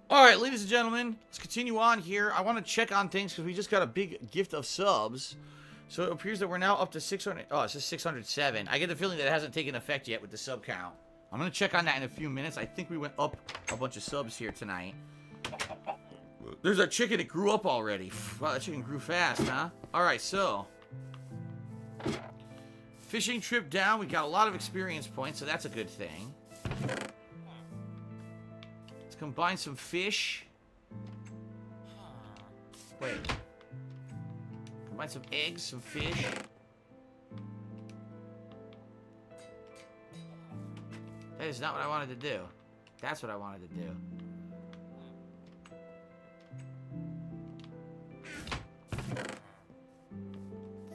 Alright, ladies and gentlemen, let's continue on here. I want to check on things because we just got a big gift of subs. So it appears that we're now up to 600. Oh, it says 607. I get the feeling that it hasn't taken effect yet with the sub count. I'm going to check on that in a few minutes. I think we went up a bunch of subs here tonight. There's a chicken that grew up already. Wow, that chicken grew fast, huh? Alright, so. Fishing trip down. We got a lot of experience points, so that's a good thing. Let's combine some fish. Wait. Combine some eggs, some fish. That is not what I wanted to do. That's what I wanted to do.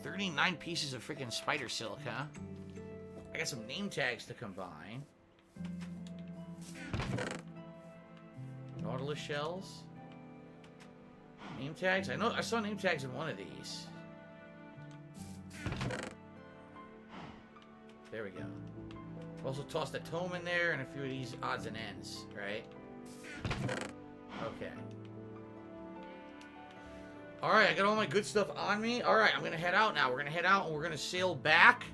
39 pieces of freaking spider silk, huh? I got some name tags to combine. Nautilus shells. Name tags? I know I saw name tags in one of these. There we go. Also tossed a tome in there and a few of these odds and ends, right? Okay. Alright, I got all my good stuff on me. Alright, I'm gonna head out now. We're gonna head out and we're gonna sail back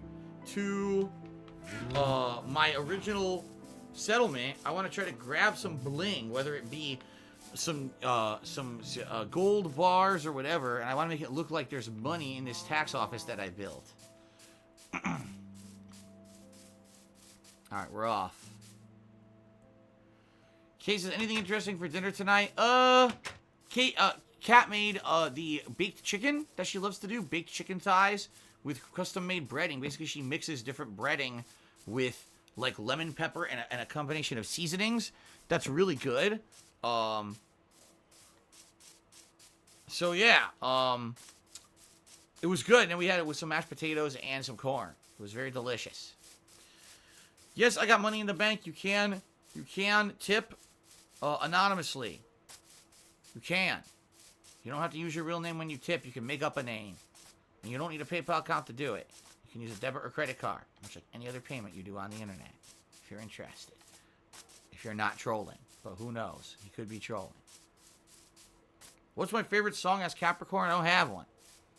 to my original settlement. I want to try to grab some bling, whether it be some gold bars or whatever, and I want to make it look like there's money in this tax office that I built. Alright, we're off. Kate says, anything interesting for dinner tonight? Kat made the baked chicken that she loves to do. Baked chicken thighs with custom-made breading. Basically, she mixes different breading with, like, lemon pepper and a combination of seasonings. That's really good. So, yeah. It was good. And then we had it with some mashed potatoes and some corn. It was very delicious. Yes, I got money in the bank. You can tip anonymously. You can. You don't have to use your real name when you tip. You can make up a name. And you don't need a PayPal account to do it. You can use a debit or credit card, much like any other payment you do on the internet, if you're interested. If you're not trolling. But who knows? You could be trolling. What's my favorite song as Capricorn? I don't have one.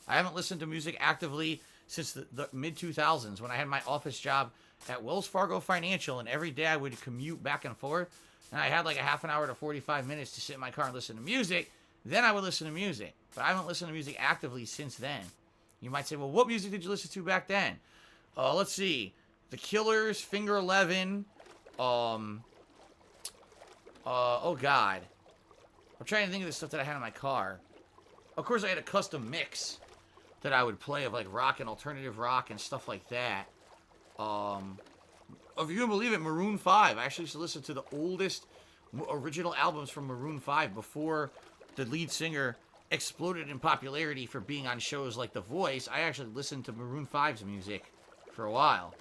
I haven't listened to music actively since the mid-2000s when I had my office job at Wells Fargo Financial, and every day I would commute back and forth, and I had like a half an hour to 45 minutes to sit in my car and listen to music. Then I would listen to music, but I haven't listened to music actively since then. You might say, well, what music did you listen to back then? Let's see. The Killers, Finger 11, oh God. I'm trying to think of the stuff that I had in my car. Of course, I had a custom mix that I would play of like rock and alternative rock and stuff like that. If you can believe it, Maroon 5. I actually used to listen to the oldest original albums from Maroon 5 before the lead singer exploded in popularity for being on shows like The Voice. I actually listened to Maroon 5's music for a while.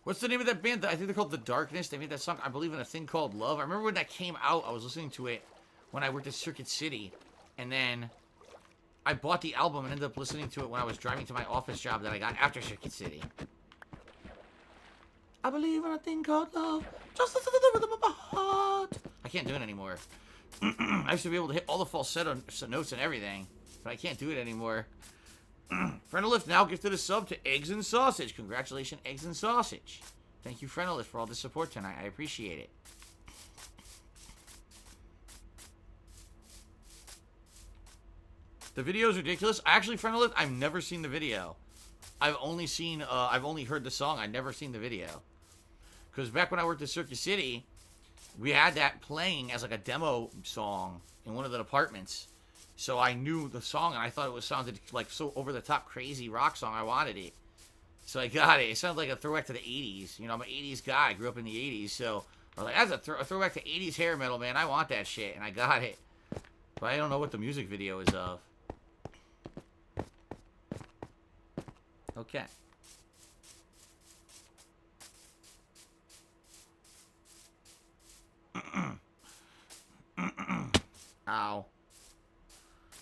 What's the name of that band? I think they're called The Darkness. They made that song, I believe, in A Thing Called Love. I remember when that came out, I was listening to it when I worked at Circuit City. And then I bought the album and ended up listening to it when I was driving to my office job that I got after Circuit City. I believe in a thing called love. Just listen to the rhythm of my heart. I can't do it anymore. I used to be able to hit all the falsetto notes and everything, but I can't do it anymore. Frenolift now gifted a sub to Eggs and Sausage. Congratulations, Eggs and Sausage. Thank you, Frenolift, for all the support tonight. I appreciate it. The video is ridiculous. Actually, Frenolift, I've never seen the video. I've only heard the song. I've never seen the video. Because back when I worked at Circuit City, we had that playing as like a demo song in one of the departments. So I knew the song, and I thought it sounded like so over-the-top crazy rock song. I wanted it. So I got it. It sounded like a throwback to the 80s. You know, I'm an 80s guy. I grew up in the 80s. So I was like, that's a throwback to 80s hair metal, man. I want that shit. And I got it. But I don't know what the music video is of. Okay. Ow.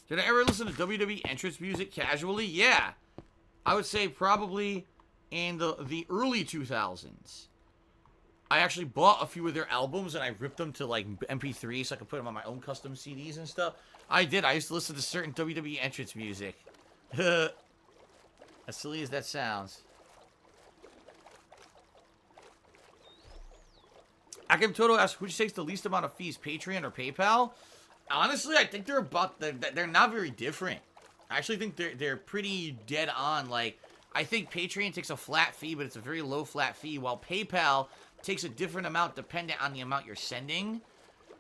Did I ever listen to WWE entrance music casually? Yeah. I would say probably in the early 2000s. I actually bought a few of their albums and I ripped them to like MP3 so I could put them on my own custom CDs and stuff. I did. I used to listen to certain WWE entrance music. As silly as that sounds. Akim Toto asks, which takes the least amount of fees, Patreon or PayPal? Honestly, I think they're not very different. I actually think they're pretty dead on. Like, I think Patreon takes a flat fee, but it's a very low flat fee, while PayPal takes a different amount dependent on the amount you're sending.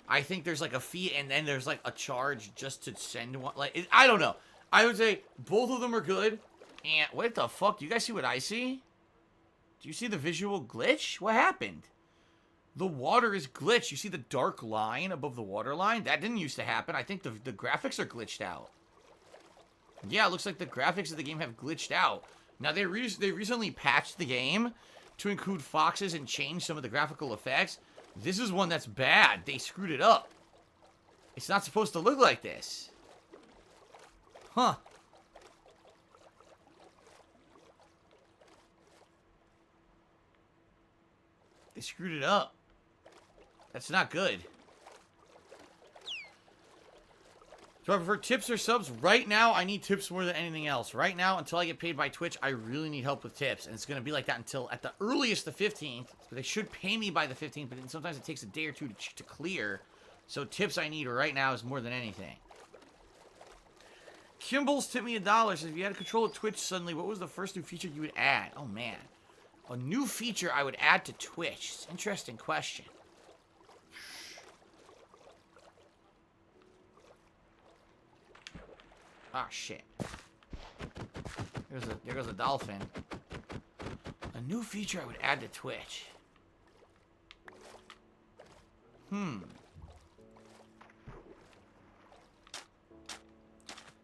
I think there's like a fee and then there's like a charge just to send one. Like, I don't know. I would say both of them are good. And what the fuck? Do you guys see what I see? Do you see the visual glitch? What happened? The water is glitched. You see the dark line above the water line? That didn't used to happen. I think the graphics are glitched out. Yeah, it looks like the graphics of the game have glitched out. Now, they recently patched the game to include foxes and change some of the graphical effects. This is one that's bad. They screwed it up. It's not supposed to look like this. Huh. They screwed it up. That's not good. Do I prefer tips or subs? Right now, I need tips more than anything else. Right now, until I get paid by Twitch, I really need help with tips. And it's going to be like that until, at the earliest, the 15th. But they should pay me by the 15th, but then sometimes it takes a day or two to clear. So tips I need right now is more than anything. Kimball's tipped me $1. Says, if you had control of Twitch suddenly, what was the first new feature you would add? Oh, man. A new feature I would add to Twitch. It's an interesting question. Ah, shit. There goes a dolphin. A new feature I would add to Twitch.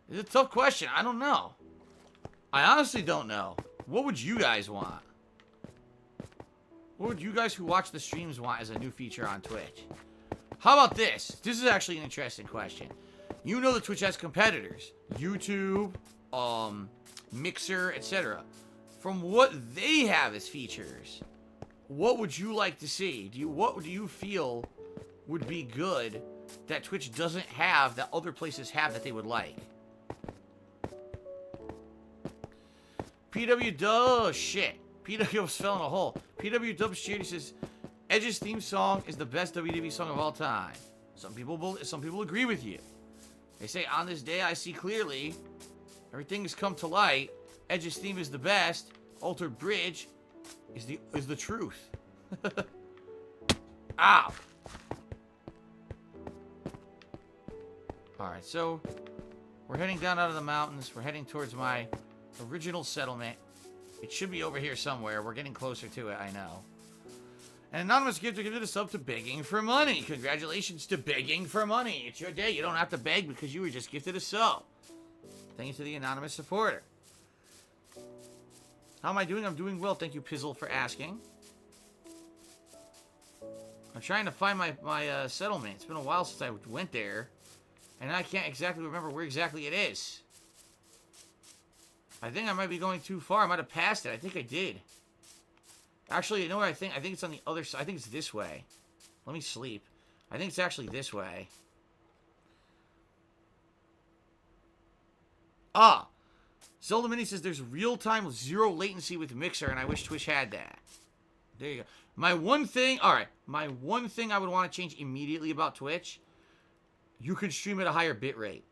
It's a tough question. I don't know. I honestly don't know. What would you guys want? What would you guys who watch the streams want as a new feature on Twitch? How about this? This is actually an interesting question. You know that Twitch has competitors. YouTube, Mixer, etc. From what they have as features, what would you like to see? What do you feel would be good that Twitch doesn't have that other places have that they would like? PW Dub, shit. PW fell in a hole. PW Dub Charity says, Edge's theme song is the best WWE song of all time. Some people agree with you. They say, on this day I see clearly, everything has come to light. Edge's theme is the best. Altered Bridge is the truth. Ow. Alright, so we're heading down out of the mountains. We're heading towards my original settlement. It should be over here somewhere. We're getting closer to it, I know. An anonymous giver gifted a sub to Begging for Money. Congratulations to Begging for Money. It's your day. You don't have to beg because you were just gifted a sub. Thank you to the anonymous supporter. How am I doing? I'm doing well. Thank you, Pizzle, for asking. I'm trying to find my settlement. It's been a while since I went there. And I can't exactly remember where exactly it is. I think I might be going too far. I might have passed it. I think I did. Actually, you know what I think? I think it's on the other side. I think it's this way. Let me sleep. I think it's actually this way. Ah! Zelda Mini says there's real-time zero latency with Mixer, and I wish Twitch had that. There you go. My one thing... Alright. My one thing I would want to change immediately about Twitch, you could stream at a higher bitrate.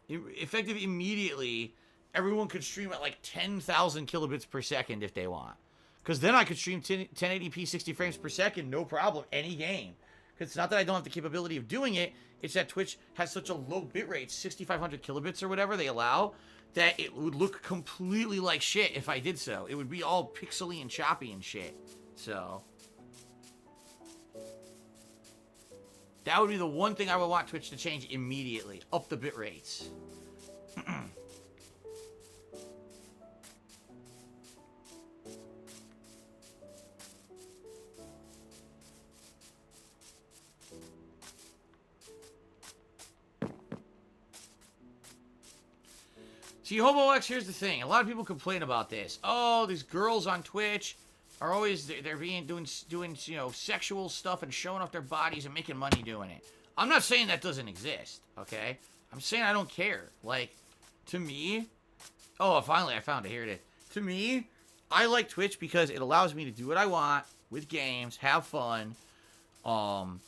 Effective immediately, everyone could stream at like 10,000 kilobits per second if they want. Because then I could stream 1080p 60 frames per second, no problem, any game. Because it's not that I don't have the capability of doing it, it's that Twitch has such a low bitrate, 6,500 kilobits or whatever they allow, that it would look completely like shit if I did so. It would be all pixely and choppy and shit. So that would be the one thing I would want Twitch to change immediately. Up the bit rates. See, Hobo X, here's the thing. A lot of people complain about this. Oh, these girls on Twitch are always they're doing you know, sexual stuff and showing off their bodies and making money doing it. I'm not saying that doesn't exist, okay? I'm saying I don't care. Like, to me, oh, finally I found it. Here it is. To me, I like Twitch because it allows me to do what I want with games, have fun, and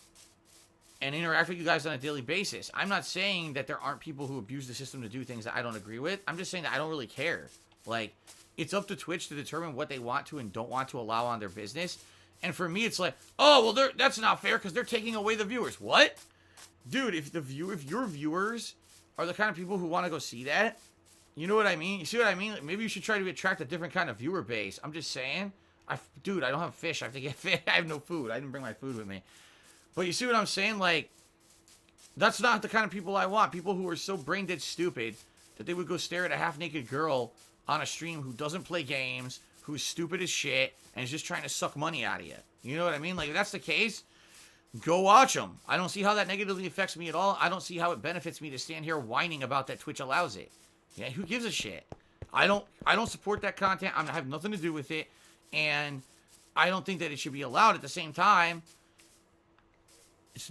interact with you guys on a daily basis. I'm not saying that there aren't people who abuse the system to do things that I don't agree with. I'm just saying that I don't really care. Like, it's up to Twitch to determine what they want to and don't want to allow on their business. And for me, it's like, oh, well, that's not fair because they're taking away the viewers. What? Dude, if your viewers are the kind of people who want to go see that, you know what I mean? You see what I mean? Like, maybe you should try to attract a different kind of viewer base. I'm just saying. Dude, I don't have fish. I have to get fish. I have no food. I didn't bring my food with me. But you see what I'm saying? Like, that's not the kind of people I want. People who are so brain dead stupid that they would go stare at a half-naked girl on a stream who doesn't play games, who's stupid as shit, and is just trying to suck money out of you. You know what I mean? Like, if that's the case, go watch them. I don't see how that negatively affects me at all. I don't see how it benefits me to stand here whining about that Twitch allows it. Yeah, who gives a shit? I don't support that content. I have nothing to do with it. And I don't think that it should be allowed. At the same time,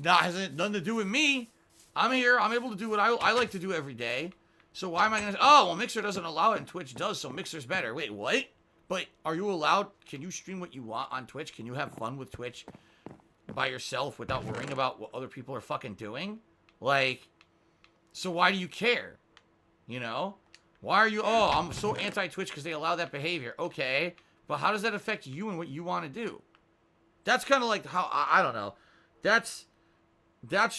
hasn't nothing to do with me. I'm here. I'm able to do what I like to do every day. So why am I going to say, oh, well, Mixer doesn't allow it and Twitch does, so Mixer's better. Wait, what? But are you allowed? Can you stream what you want on Twitch? Can you have fun with Twitch by yourself without worrying about what other people are fucking doing? Like, so why do you care? You know? Why are you, oh, I'm so anti-Twitch because they allow that behavior. Okay, but how does that affect you and what you want to do? That's kind of like how, I don't know. That's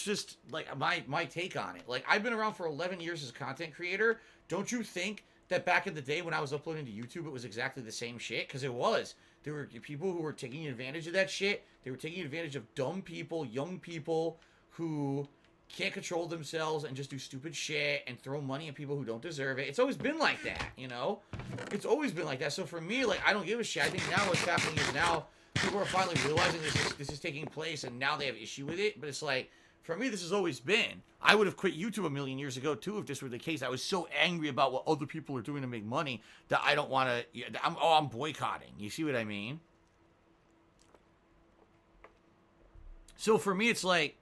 just, like, my take on it. Like, I've been around for 11 years as a content creator. Don't you think that back in the day when I was uploading to YouTube, it was exactly the same shit? Because it was. There were people who were taking advantage of that shit. They were taking advantage of dumb people, young people who can't control themselves and just do stupid shit and throw money at people who don't deserve it. It's always been like that, you know? It's always been like that. So for me, like, I don't give a shit. I think now what's happening is now people are finally realizing this is taking place and now they have issue with it. But it's like, for me, this has always been. I would have quit YouTube a million years ago, too, if this were the case. I was so angry about what other people are doing to make money that I don't want to... I'm boycotting. You see what I mean? So for me, it's like,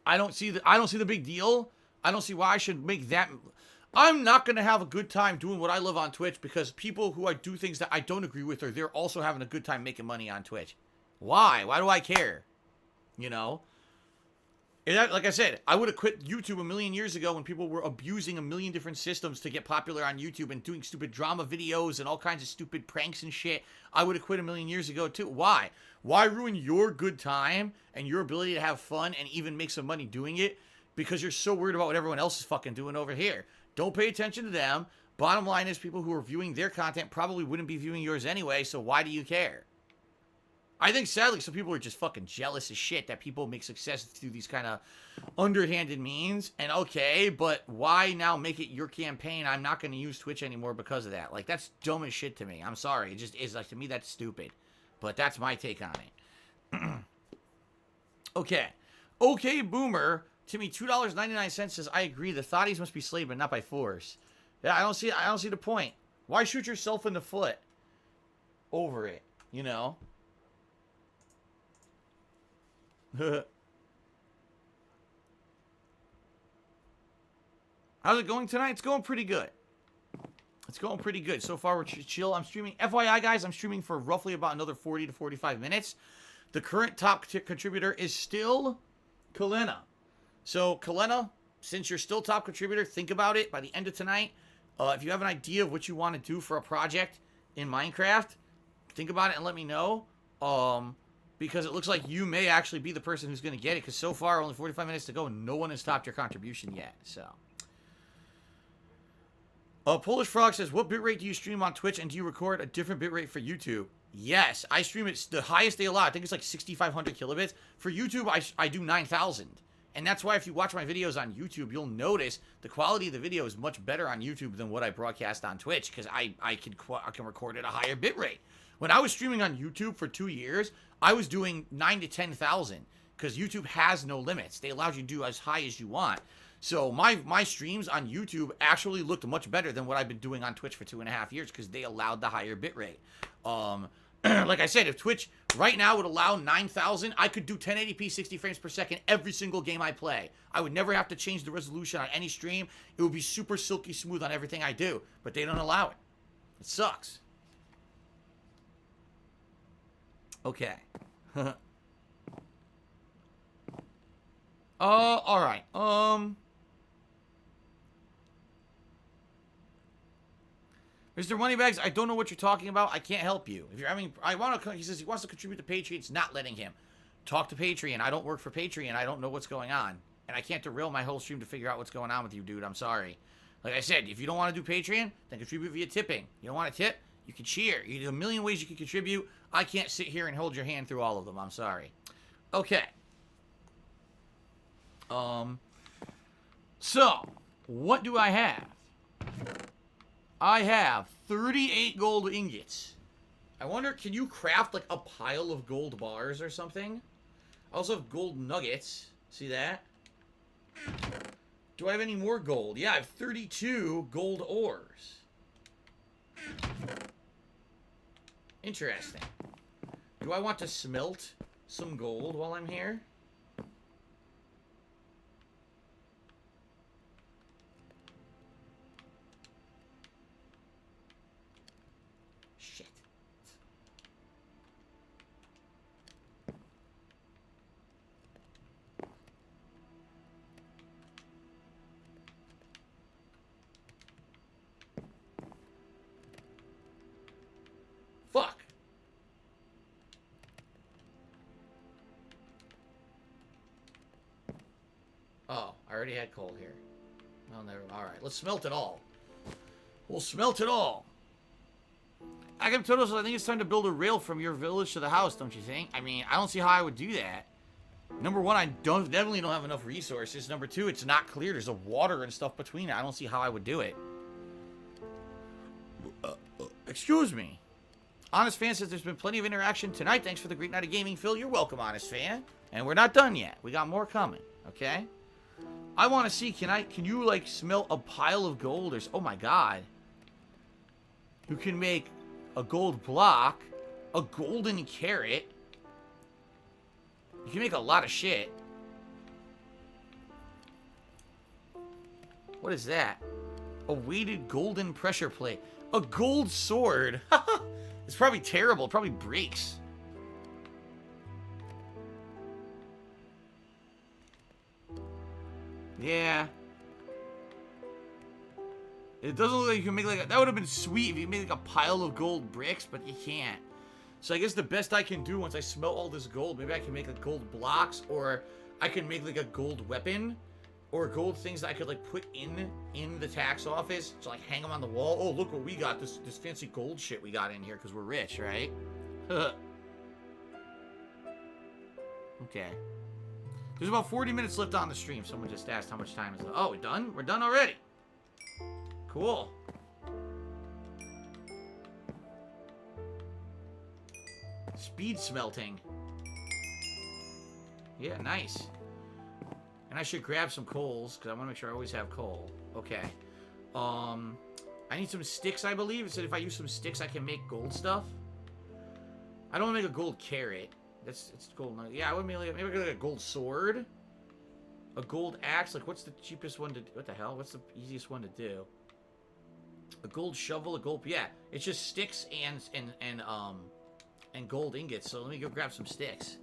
I don't see the big deal. I don't see why I should make that... I'm not going to have a good time doing what I love on Twitch because people who I do things that I don't agree with are they're also having a good time making money on Twitch. Why? Why do I care? You know? And that, like I said, I would have quit YouTube a million years ago when people were abusing a million different systems to get popular on YouTube and doing stupid drama videos and all kinds of stupid pranks and shit. I would have quit a million years ago too. Why? Why ruin your good time and your ability to have fun and even make some money doing it because you're so worried about what everyone else is fucking doing over here? Don't pay attention to them. Bottom line is people who are viewing their content probably wouldn't be viewing yours anyway, so why do you care? I think, sadly, some people are just fucking jealous as shit that people make success through these kind of underhanded means. And okay, but why now make it your campaign? I'm not going to use Twitch anymore because of that. Like, that's dumb as shit to me. I'm sorry. It just is. Like, to me, that's stupid. But that's my take on it. Okay. Okay, Boomer. Timmy, $2.99 says, I agree. The thotties must be slayed, but not by force. Yeah, I don't see the point. Why shoot yourself in the foot over it? You know? How's it going tonight? It's going pretty good. It's going pretty good. So far, we're chill. I'm streaming. FYI, guys, I'm streaming for roughly about another 40 to 45 minutes. The current top contributor is still Kalena. So, Kalena, since you're still top contributor, think about it by the end of tonight. If you have an idea of what you want to do for a project in Minecraft, think about it and let me know. Because it looks like you may actually be the person who's going to get it. Because so far, only 45 minutes to go, and no one has topped your contribution yet. So, Polish Frog says, what bitrate do you stream on Twitch, and do you record a different bitrate for YouTube? Yes, I stream it the highest they allow. I think it's like 6,500 kilobits. For YouTube, I do 9,000. And that's why if you watch my videos on YouTube, you'll notice the quality of the video is much better on YouTube than what I broadcast on Twitch. Because I can record at a higher bitrate. When I was streaming on YouTube for 2 years, I was doing 9,000 to 10,000 because YouTube has no limits. They allow you to do as high as you want. So my streams on YouTube actually looked much better than what I've been doing on Twitch for 2.5 years because they allowed the higher bitrate. Like I said, if Twitch right now would allow 9,000, I could do 1080p 60 frames per second every single game I play. I would never have to change the resolution on any stream. It would be super silky smooth on everything I do, but they don't allow it. It sucks. Okay. All right. Mr. Moneybags, I don't know what you're talking about. I can't help you. If you're having, he says he wants to contribute to Patreon. It's not letting him. Talk to Patreon. I don't work for Patreon. I don't know what's going on. And I can't derail my whole stream to figure out what's going on with you, dude. I'm sorry. Like I said, if you don't want to do Patreon, then contribute via tipping. You don't want to tip? You can cheer. There's a million ways you can contribute. I can't sit here and hold your hand through all of them. I'm sorry. Okay. So, what do I have? I have 38 gold ingots. I wonder, can you craft like a pile of gold bars or something? I also have gold nuggets. See that? Do I have any more gold? Yeah, I have 32 gold ores. Interesting. Do I want to smelt some gold while I'm here? Shit. Fuck. Oh, I already had coal here. Well, never. All right, let's smelt it all. We'll smelt it all. I think it's time to build a rail from your village to the house, don't you think? I mean, I don't see how I would do that. Number one, I definitely don't have enough resources. Number two, it's not clear. There's a water and stuff between it. I don't see how I would do it. Excuse me. Honest Fan says there's been plenty of interaction tonight. Thanks for the great night of gaming, Phil. You're welcome, Honest Fan. And we're not done yet. We got more coming, okay? I want to see, can you, like, smelt a pile of gold or... Oh, my God. You can make a gold block, a golden carrot. You can make a lot of shit. What is that? A weighted golden pressure plate. A gold sword. It's probably terrible. It probably breaks. Yeah. It doesn't look like you can make like that would have been sweet if you made like a pile of gold bricks, but you can't. So I guess the best I can do once I smelt all this gold, maybe I can make like gold blocks, or I can make like a gold weapon, or gold things that I could like put in the tax office to like hang them on the wall. Oh, look what we got! This fancy gold shit we got in here because we're rich, right? Okay. There's about 40 minutes left on the stream. Someone just asked how much time is left. Oh, we're done? We're done already. Cool. Speed smelting. Yeah, nice. And I should grab some coals, because I want to make sure I always have coal. Okay. I need some sticks, I believe. It said if I use some sticks, I can make gold stuff. I don't want to make a gold carrot. It's gold. Yeah, I would maybe I could make a gold sword. A gold axe. Like, what's the cheapest one to do? What the hell? What's the easiest one to do? A gold shovel, a gold... Yeah, it's just sticks and gold ingots. So let me go grab some sticks.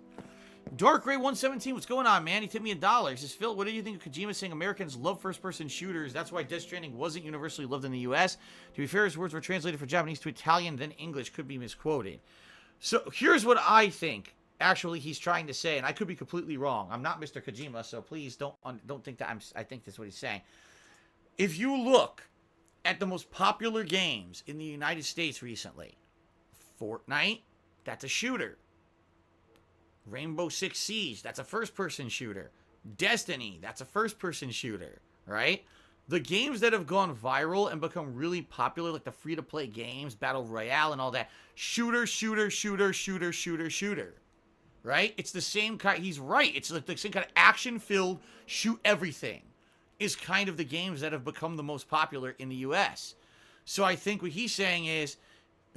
Dark Ray 117, what's going on, man? He tipped me $1. He says, Phil, what do you think of Kojima saying Americans love first-person shooters? That's why Death Stranding wasn't universally loved in the U.S. To be fair, his words were translated from Japanese to Italian, then English. Could be misquoted. So here's what I think, actually, he's trying to say, and I could be completely wrong. I'm not Mr. Kojima, so please don't think that I think that's what he's saying. If you look at the most popular games in the United States recently, Fortnite, that's a shooter. Rainbow Six Siege, that's a first-person shooter. Destiny, that's a first-person shooter, right? The games that have gone viral and become really popular, like the free-to-play games, Battle Royale and all that, shooter, shooter, shooter, shooter, shooter, shooter, right? It's the same kind, he's right, it's like the same kind of action-filled, shoot everything, is kind of the games that have become the most popular in the U.S. So I think what he's saying is,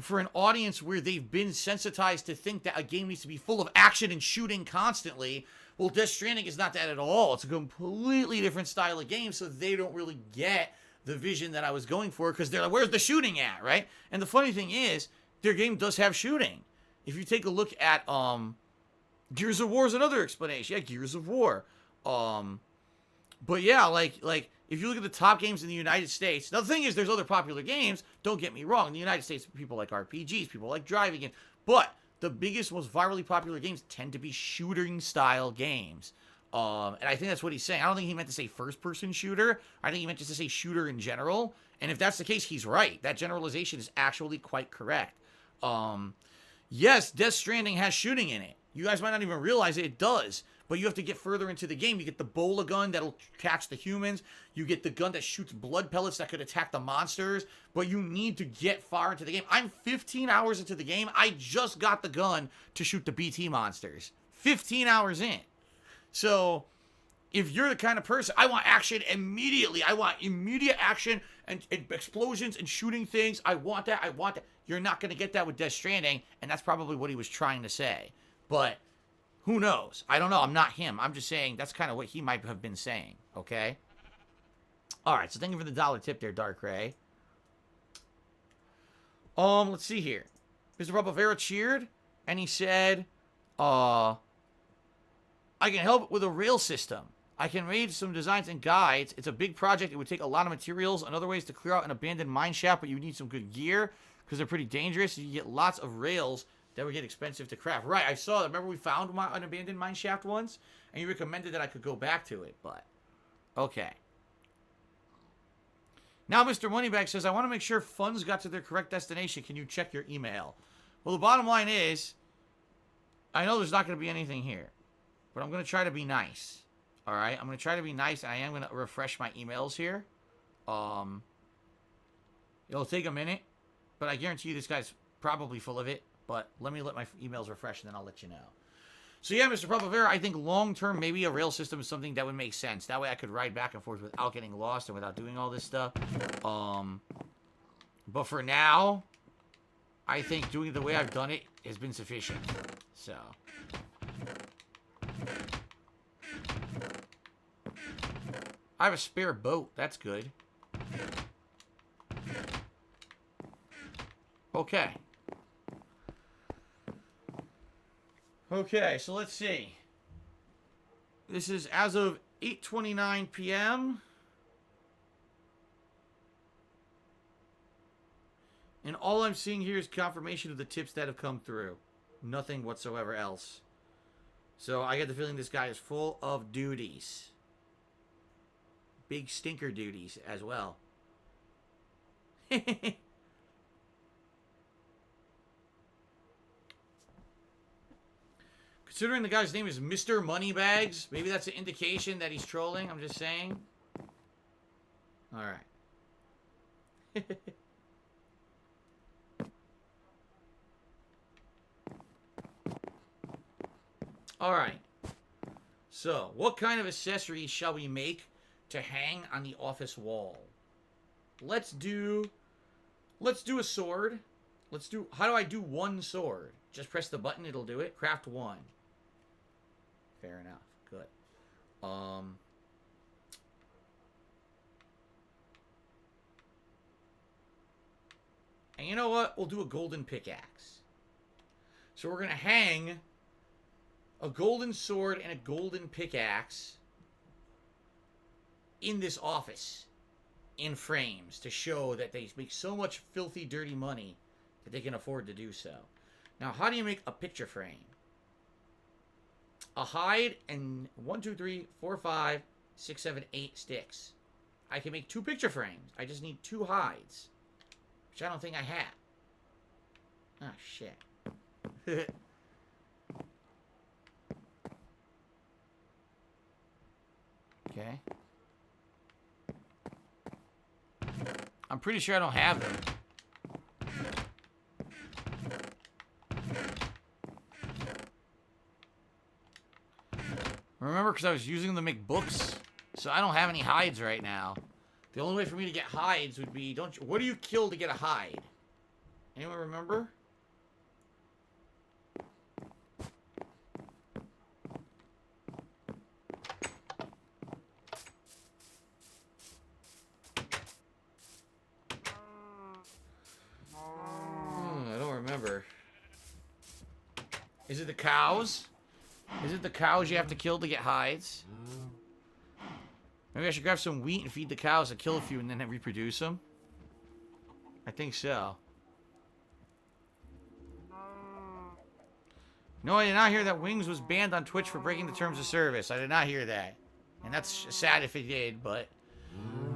for an audience where they've been sensitized to think that a game needs to be full of action and shooting constantly, well, Death Stranding is not that at all. It's a completely different style of game, so they don't really get the vision that I was going for, because they're like, where's the shooting at, right? And the funny thing is, their game does have shooting. If you take a look at Gears of War is another explanation. Yeah, Gears of War. But yeah, like if you look at the top games in the United States, now the thing is, there's other popular games. Don't get me wrong. In the United States, people like RPGs, people like driving games, but the biggest, most virally popular games tend to be shooting style games. And I think that's what he's saying. I don't think he meant to say first-person shooter. I think he meant just to say shooter in general. And if that's the case, he's right. That generalization is actually quite correct. Yes, Death Stranding has shooting in it. You guys might not even realize it does. But you have to get further into the game. You get the bola gun that'll catch the humans. You get the gun that shoots blood pellets that could attack the monsters. But you need to get far into the game. I'm 15 hours into the game. I just got the gun to shoot the BT monsters. 15 hours in. So, if you're the kind of person, I want action immediately. I want immediate action and explosions and shooting things. I want that. I want that. You're not going to get that with Death Stranding, and that's probably what he was trying to say. But, who knows? I don't know. I'm not him. I'm just saying that's kind of what he might have been saying, okay? Alright, so thank you for the $1 tip there, Dark Ray. Let's see here. Mr. Propavera cheered, and he said, I can help with a rail system. I can read some designs and guides. It's a big project. It would take a lot of materials and other ways to clear out an abandoned mine shaft, but you need some good gear because they're pretty dangerous. You get lots of rails that would get expensive to craft. Right, I saw that. Remember we found an abandoned mine shaft once? And you recommended that I could go back to it, but... Okay. Now Mr. Moneybag says, I want to make sure funds got to their correct destination. Can you check your email? Well, the bottom line is, I know there's not going to be anything here. But I'm going to try to be nice. Alright? I'm going to try to be nice, and I am going to refresh my emails here. It'll take a minute, but I guarantee you this guy's probably full of it. But let me let my emails refresh, and then I'll let you know. So yeah, Mr. Propavera, I think long-term, maybe a rail system is something that would make sense. That way I could ride back and forth without getting lost and without doing all this stuff. But for now, I think doing it the way I've done it has been sufficient. So... I have a spare boat. That's good. Okay. Okay, so let's see. This is as of 8:29 p.m. And all I'm seeing here is confirmation of the tips that have come through. Nothing whatsoever else. So I get the feeling this guy is full of duties. Big stinker duties as well. Considering the guy's name is Mr. Moneybags, maybe that's an indication that he's trolling. I'm just saying. Alright. Alright. So, what kind of accessories shall we make to hang on the office wall? Let's do a sword. How do I do one sword? Just press the button, it'll do it. Craft one. Fair enough. Good. And you know what? We'll do a golden pickaxe. So we're going to hang a golden sword and a golden pickaxe in this office in frames to show that they make so much filthy, dirty money that they can afford to do so. Now, how do you make a picture frame? A hide and 1, 2, 3, 4, 5, 6, 7, 8 sticks. I can make 2 picture frames. I just need 2 hides, which I don't think I have. Oh, shit. Okay. I'm pretty sure I don't have them. Remember, because I was using them to make books, so I don't have any hides right now. The only way for me to get hides would be, what do you kill to get a hide? Anyone remember? I don't remember. Is it the cows? Is it the cows you have to kill to get hides? Maybe I should grab some wheat and feed the cows and kill a few and then reproduce them? I think so. No, I did not hear that Wings was banned on Twitch for breaking the terms of service. I did not hear that. And that's sad if he did, but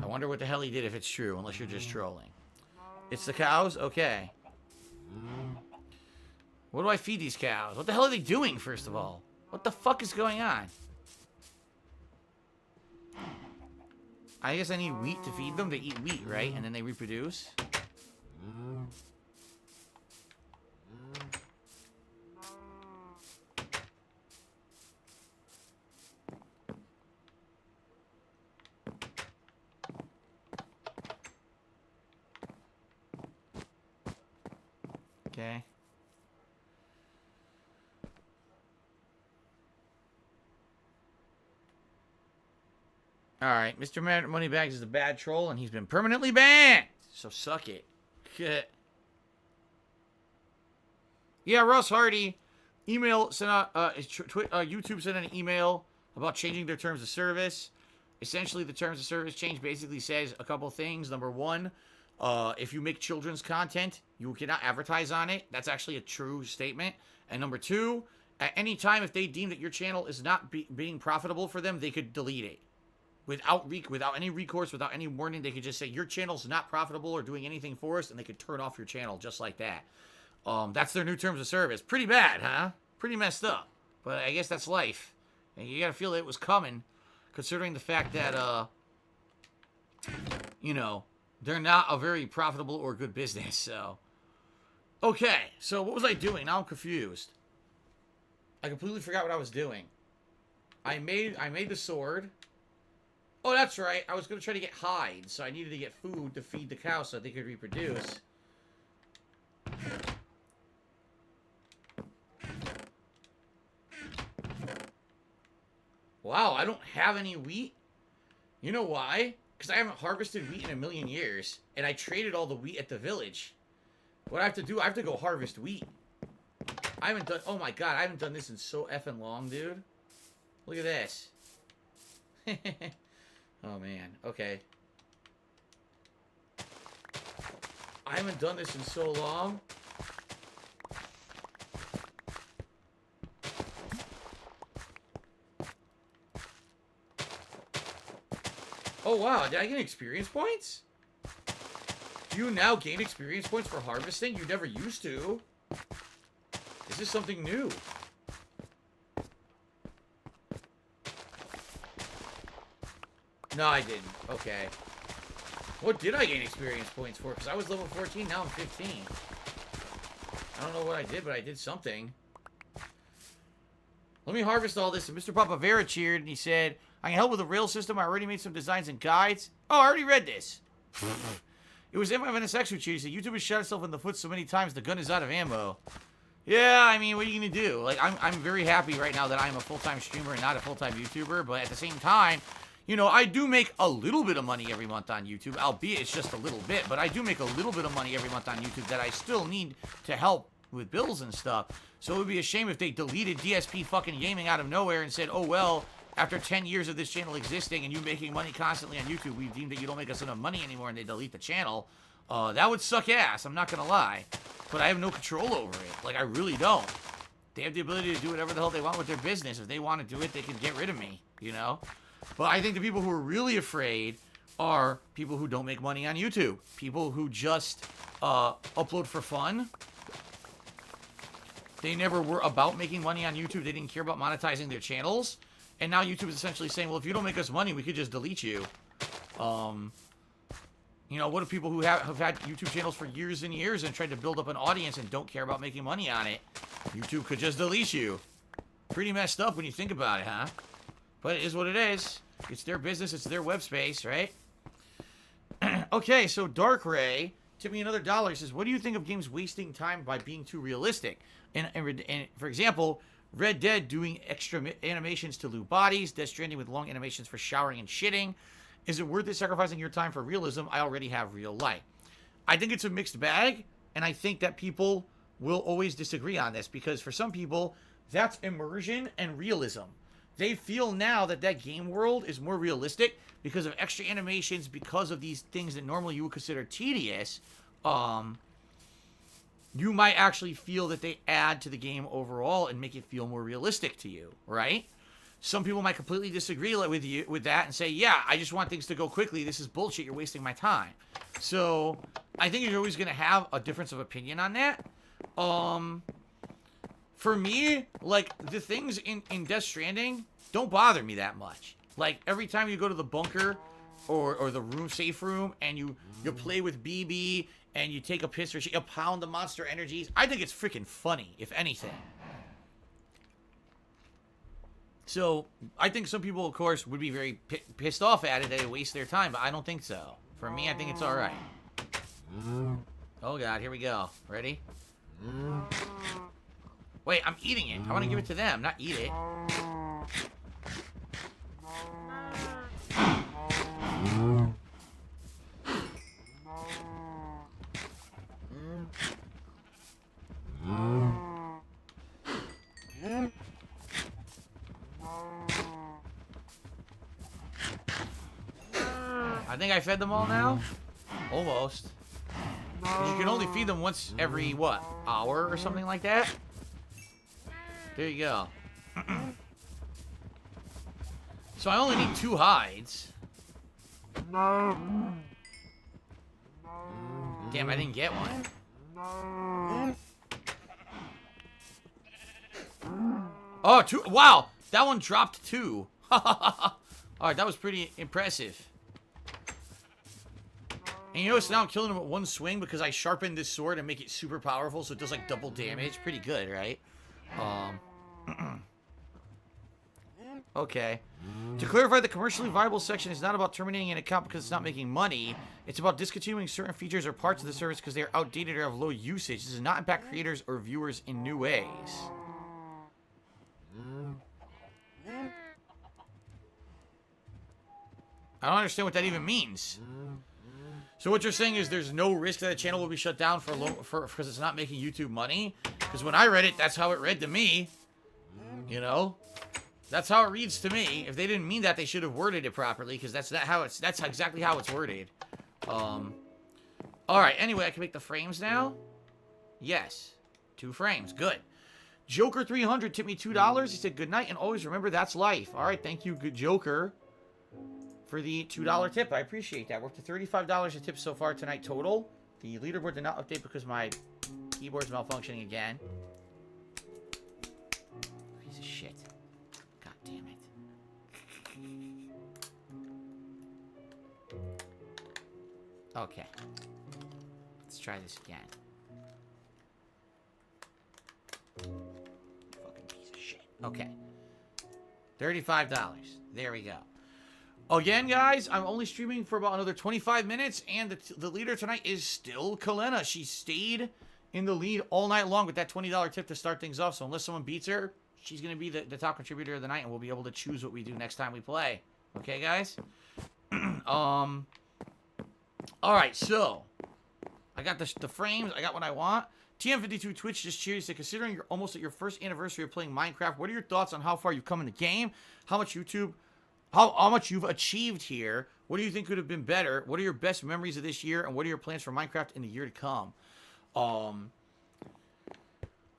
I wonder what the hell he did if it's true, unless you're just trolling. It's the cows? Okay. What do I feed these cows? What the hell are they doing, first of all? What the fuck is going on? I guess I need wheat to feed them. They eat wheat, right? And then they reproduce. Okay. Alright, Mr. Moneybags is a bad troll, and he's been permanently banned! So suck it. Yeah, Russ Hardy, YouTube sent an email about changing their terms of service. Essentially, the terms of service change basically says a couple things. Number one, if you make children's content, you cannot advertise on it. That's actually a true statement. And number two, at any time, if they deem that your channel is not being profitable for them, they could delete it. Without any recourse, without any warning, they could just say, your channel's not profitable or doing anything for us, and they could turn off your channel just like that. That's their new terms of service. Pretty bad, huh? Pretty messed up. But I guess that's life. And you gotta feel it was coming, considering the fact that, you know, they're not a very profitable or good business, so. Okay, so what was I doing? Now I'm confused. I completely forgot what I was doing. I made the sword. Oh, that's right. I was going to try to get hides, so I needed to get food to feed the cows so they could reproduce. Wow, I don't have any wheat. You know why? Because I haven't harvested wheat in a million years, and I traded all the wheat at the village. What I have to do, I have to go harvest wheat. I haven't done... Oh, my God. I haven't done this in so effing long, dude. Look at this. Oh, man. Okay. I haven't done this in so long. Oh, wow. Did I get experience points? Do you now gain experience points for harvesting? You never used to. This is something new. No, I didn't. Okay. What did I gain experience points for? Because I was level 14, now I'm 15. I don't know what I did, but I did something. Let me harvest all this. And Mr. Papavera cheered, and he said, I can help with the rail system. I already made some designs and guides. Oh, I already read this. It was MFNSX who cheered. He said, YouTube has shot itself in the foot so many times, the gun is out of ammo. Yeah, I mean, what are you going to do? Like, I'm very happy right now that I'm a full-time streamer and not a full-time YouTuber, but at the same time, you know, I do make a little bit of money every month on YouTube, albeit it's just a little bit, but I do make a little bit of money every month on YouTube that I still need to help with bills and stuff. So it would be a shame if they deleted DSP fucking gaming out of nowhere and said, oh, well, after 10 years of this channel existing and you making money constantly on YouTube, we've deemed that you don't make us enough money anymore, and they delete the channel. That would suck ass, I'm not gonna lie. But I have no control over it. Like, I really don't. They have the ability to do whatever the hell they want with their business. If they want to do it, they can get rid of me, you know? But I think the people who are really afraid are people who don't make money on YouTube. People who just upload for fun. They never were about making money on YouTube. They didn't care about monetizing their channels. And now YouTube is essentially saying, well, if you don't make us money, we could just delete you. You know, what if people who have had YouTube channels for years and years and tried to build up an audience and don't care about making money on it? YouTube could just delete you. Pretty messed up when you think about it, huh? But it is what it is. It's their business. It's their web space, right? Okay, so Dark Ray tip me another $1. He says, what do you think of games wasting time by being too realistic? And for example, Red Dead doing extra animations to loot bodies, Death Stranding with long animations for showering and shitting. Is it worth it sacrificing your time for realism? I already have real life. I think it's a mixed bag, and I think that people will always disagree on this, because for some people, that's immersion and realism. They feel now that that game world is more realistic because of extra animations, because of these things that normally you would consider tedious. You might actually feel that they add to the game overall and make it feel more realistic to you, right? Some people might completely disagree with you with that and say, yeah, I just want things to go quickly. This is bullshit. You're wasting my time. So I think you're always going to have a difference of opinion on that. For me, like, the things in Death Stranding don't bother me that much. Like, every time you go to the bunker or the safe room, and you play with BB, and you take a piss or you pound the monster energies, I think it's freaking funny, if anything. So, I think some people, of course, would be very pissed off at it, that they waste their time, but I don't think so. For me, I think it's alright. Oh god, here we go. Ready? Wait, I'm eating it. I want to give it to them, not eat it. I think I fed them all now? Almost. 'Cause you can only feed them once every, what, hour or something like that? There you go. So I only need 2 hides. Damn, I didn't get one. Oh, 2. Wow, that one dropped 2. Alright, that was pretty impressive. And you notice now I'm killing him with 1 swing because I sharpened this sword and make it super powerful, so it does like double damage. Pretty good, right? Okay. To clarify, the commercially viable section is not about terminating an account because it's not making money. It's about discontinuing certain features or parts of the service because they are outdated or have low usage. This does not impact creators or viewers in new ways. I don't understand what that even means. So what you're saying is there's no risk that a channel will be shut down because it's not making YouTube money? Because when I read it, that's how it read to me. You know? That's how it reads to me. If they didn't mean that, they should have worded it properly, because that's exactly how it's worded. Alright, anyway, I can make the frames now. Yes. 2 frames. Good. Joker300 tipped me $2. He said, good night, and always remember that's life. Alright, thank you, good Joker, for the $2 tip. I appreciate that. We're up to $35 a tip so far tonight total. The leaderboard did not update because my keyboard's malfunctioning again. Piece of shit. God damn it. Okay. Let's try this again. Fucking piece of shit. Okay. $35. There we go. Again, guys, I'm only streaming for about another 25 minutes, and the leader tonight is still Kalena. She stayed in the lead all night long with that $20 tip to start things off, so unless someone beats her, she's going to be the top contributor of the night, and we'll be able to choose what we do next time we play. Okay, guys? Alright, so I got the frames. I got what I want. TM52 Twitch just cheers. Said, considering you're almost at your first anniversary of playing Minecraft, what are your thoughts on how far you've come in the game? How much you've achieved here? What do you think could have been better? What are your best memories of this year? And what are your plans for Minecraft in the year to come?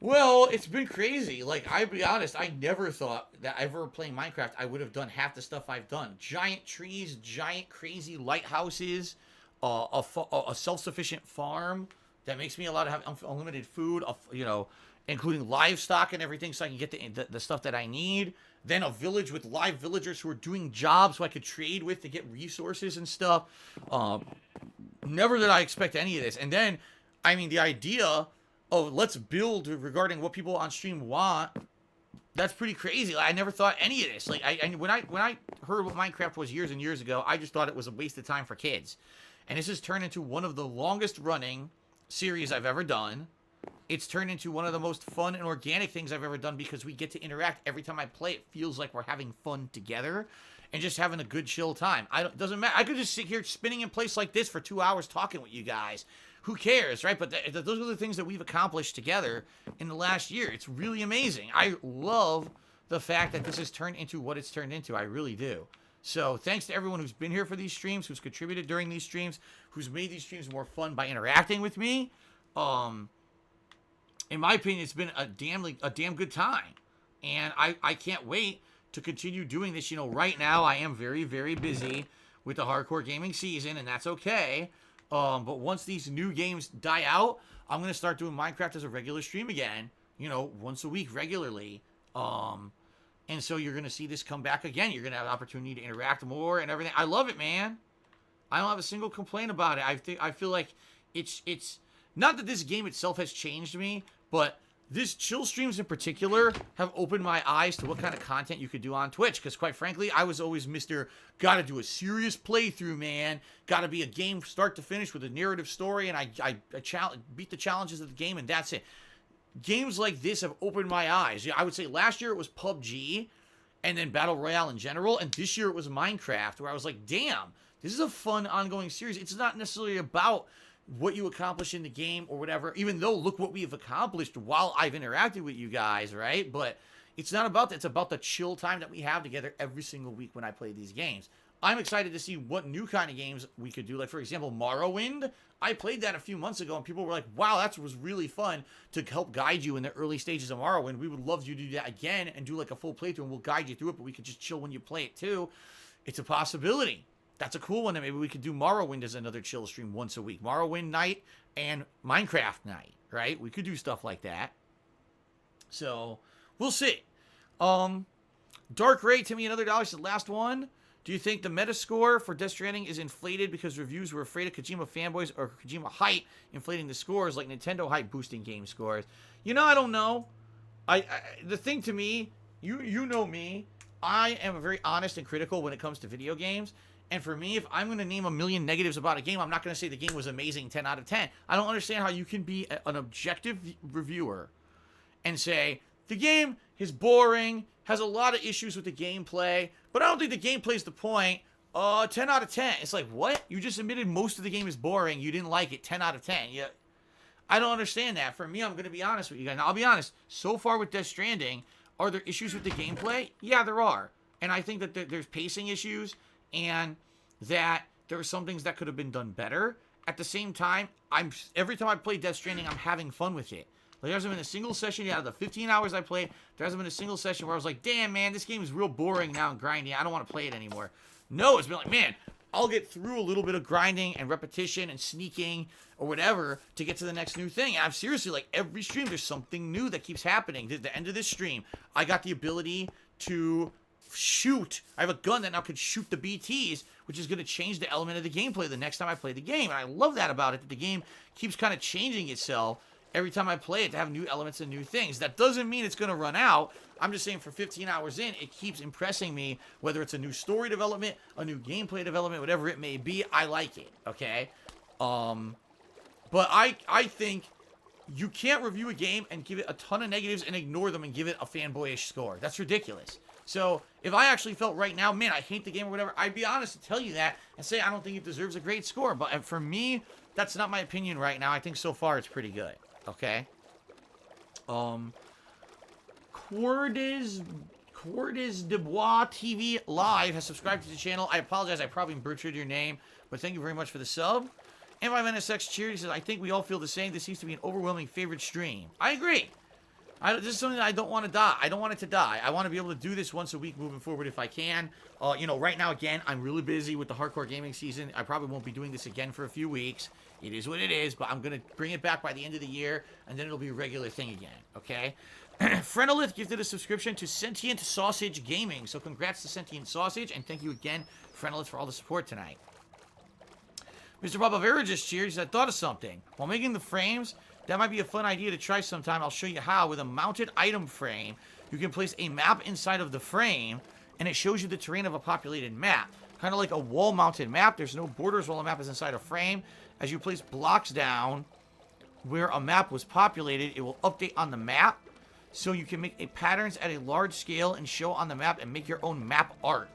Well, it's been crazy. Like, I'll be honest, I never thought that ever playing Minecraft I would have done half the stuff I've done. Giant trees, giant crazy lighthouses, a self-sufficient farm that makes me allowed to have unlimited food, you know, including livestock and everything, so I can get the stuff that I need. Then a village with live villagers who are doing jobs so I could trade with to get resources and stuff. Never did I expect any of this. And then, I mean, the idea of let's build regarding what people on stream want, that's pretty crazy. Like, I never thought any of this. Like, when I heard what Minecraft was years and years ago, I just thought it was a waste of time for kids. And this has turned into one of the longest running series I've ever done. It's turned into one of the most fun and organic things I've ever done because we get to interact. Every time I play, it feels like we're having fun together and just having a good chill time. Doesn't matter. I could just sit here spinning in place like this for 2 hours talking with you guys. Who cares, right? But those are the things that we've accomplished together in the last year. It's really amazing. I love the fact that this has turned into what it's turned into. I really do. So thanks to everyone who's been here for these streams, who's contributed during these streams, who's made these streams more fun by interacting with me. In my opinion, it's been a damn good time. And I can't wait to continue doing this. You know, right now I am very, very busy with the hardcore gaming season, and that's okay. But once these new games die out, I'm going to start doing Minecraft as a regular stream again, you know, once a week regularly. And so you're going to see this come back again. You're going to have an opportunity to interact more and everything. I love it, man. I don't have a single complaint about it. I feel like it's not that this game itself has changed me, but this chill streams in particular have opened my eyes to what kind of content you could do on Twitch. Because quite frankly, I was always Mr. Gotta do a serious playthrough, man. Gotta be a game start to finish with a narrative story, and I beat the challenges of the game, and that's it. Games like this have opened my eyes. I would say last year it was PUBG, and then Battle Royale in general, and this year it was Minecraft, where I was like, damn, this is a fun ongoing series. It's not necessarily about what you accomplish in the game or whatever, even though look what we have accomplished while I've interacted with you guys, right? But it's not about that. It's about the chill time that we have together every single week when I play these games. I'm excited to see what new kind of games we could do. Like, for example, Morrowind. I played that a few months ago, and people were like, wow, that was really fun to help guide you in the early stages of Morrowind. We would love you to do that again and do like a full playthrough, and we'll guide you through it, but we could just chill when you play it too. It's a possibility. That's a cool one that maybe we could do Morrowind as another chill stream once a week. Morrowind night and Minecraft night, right? We could do stuff like that. So, we'll see. Dark Ray, Timmy, another dollar, said, last one. Do you think the Metascore for Death Stranding is inflated because reviews were afraid of Kojima fanboys or Kojima hype inflating the scores like Nintendo hype boosting game scores? You know, I don't know. The thing to me, you know me, I am very honest and critical when it comes to video games. And for me, if I'm going to name a million negatives about a game, I'm not going to say the game was amazing 10 out of 10. I don't understand how you can be an objective reviewer and say, the game is boring, has a lot of issues with the gameplay, but I don't think the gameplay is the point. 10 out of 10. It's like, what? You just admitted most of the game is boring. You didn't like it. 10 out of 10. Yeah, I don't understand that. For me, I'm going to be honest with you guys. Now, I'll be honest. So far with Death Stranding, are there issues with the gameplay? Yeah, there are. And I think that there's pacing issues and that there are some things that could have been done better. At the same time, every time I play Death Stranding, I'm having fun with it. Like, there hasn't been a single session out of the 15 hours I played. There hasn't been a single session where I was like, damn, man, this game is real boring now and grindy. I don't want to play it anymore. No, it's been like, man, I'll get through a little bit of grinding and repetition and sneaking or whatever to get to the next new thing. And I'm seriously, like, every stream, there's something new that keeps happening. At the end of this stream, I got the ability to shoot. I have a gun that now can shoot the BTs, which is going to change the element of the gameplay the next time I play the game. And I love that about it, that the game keeps kind of changing itself every time I play it to have new elements and new things. That doesn't mean it's going to run out. I'm just saying for 15 hours in, it keeps impressing me, whether it's a new story development, a new gameplay development, whatever it may be, I like it, okay? But I think you can't review a game and give it a ton of negatives and ignore them and give it a fanboyish score. That's ridiculous. So, if I actually felt right now, man, I hate the game or whatever, I'd be honest to tell you that and say I don't think it deserves a great score. But for me, that's not my opinion right now. I think so far it's pretty good. Okay? Cordes Dubois TV Live has subscribed to the channel. I apologize, I probably butchered your name, but thank you very much for the sub. M5NSX Cheer says, I think we all feel the same. This seems to be an overwhelming favorite stream. I agree. This is something that I don't want to die. I don't want it to die. I want to be able to do this once a week moving forward if I can. You know, right now, again, I'm really busy with the hardcore gaming season. I probably won't be doing this again for a few weeks. It is what it is, but I'm going to bring it back by the end of the year, and then it'll be a regular thing again, okay? Frenolith gifted a subscription to Sentient Sausage Gaming, so congrats to Sentient Sausage, and thank you again, Frenolith, for all the support tonight. Mr. Barbavera just cheered. He said, I thought of something. While making the frames, that might be a fun idea to try sometime. I'll show you how. With a mounted item frame, you can place a map inside of the frame, and it shows you the terrain of a populated map. kind of like a wall-mounted map. There's no borders while the map is inside a frame. As you place blocks down where a map was populated, it will update on the map. So you can make patterns at a large scale and show on the map and make your own map art.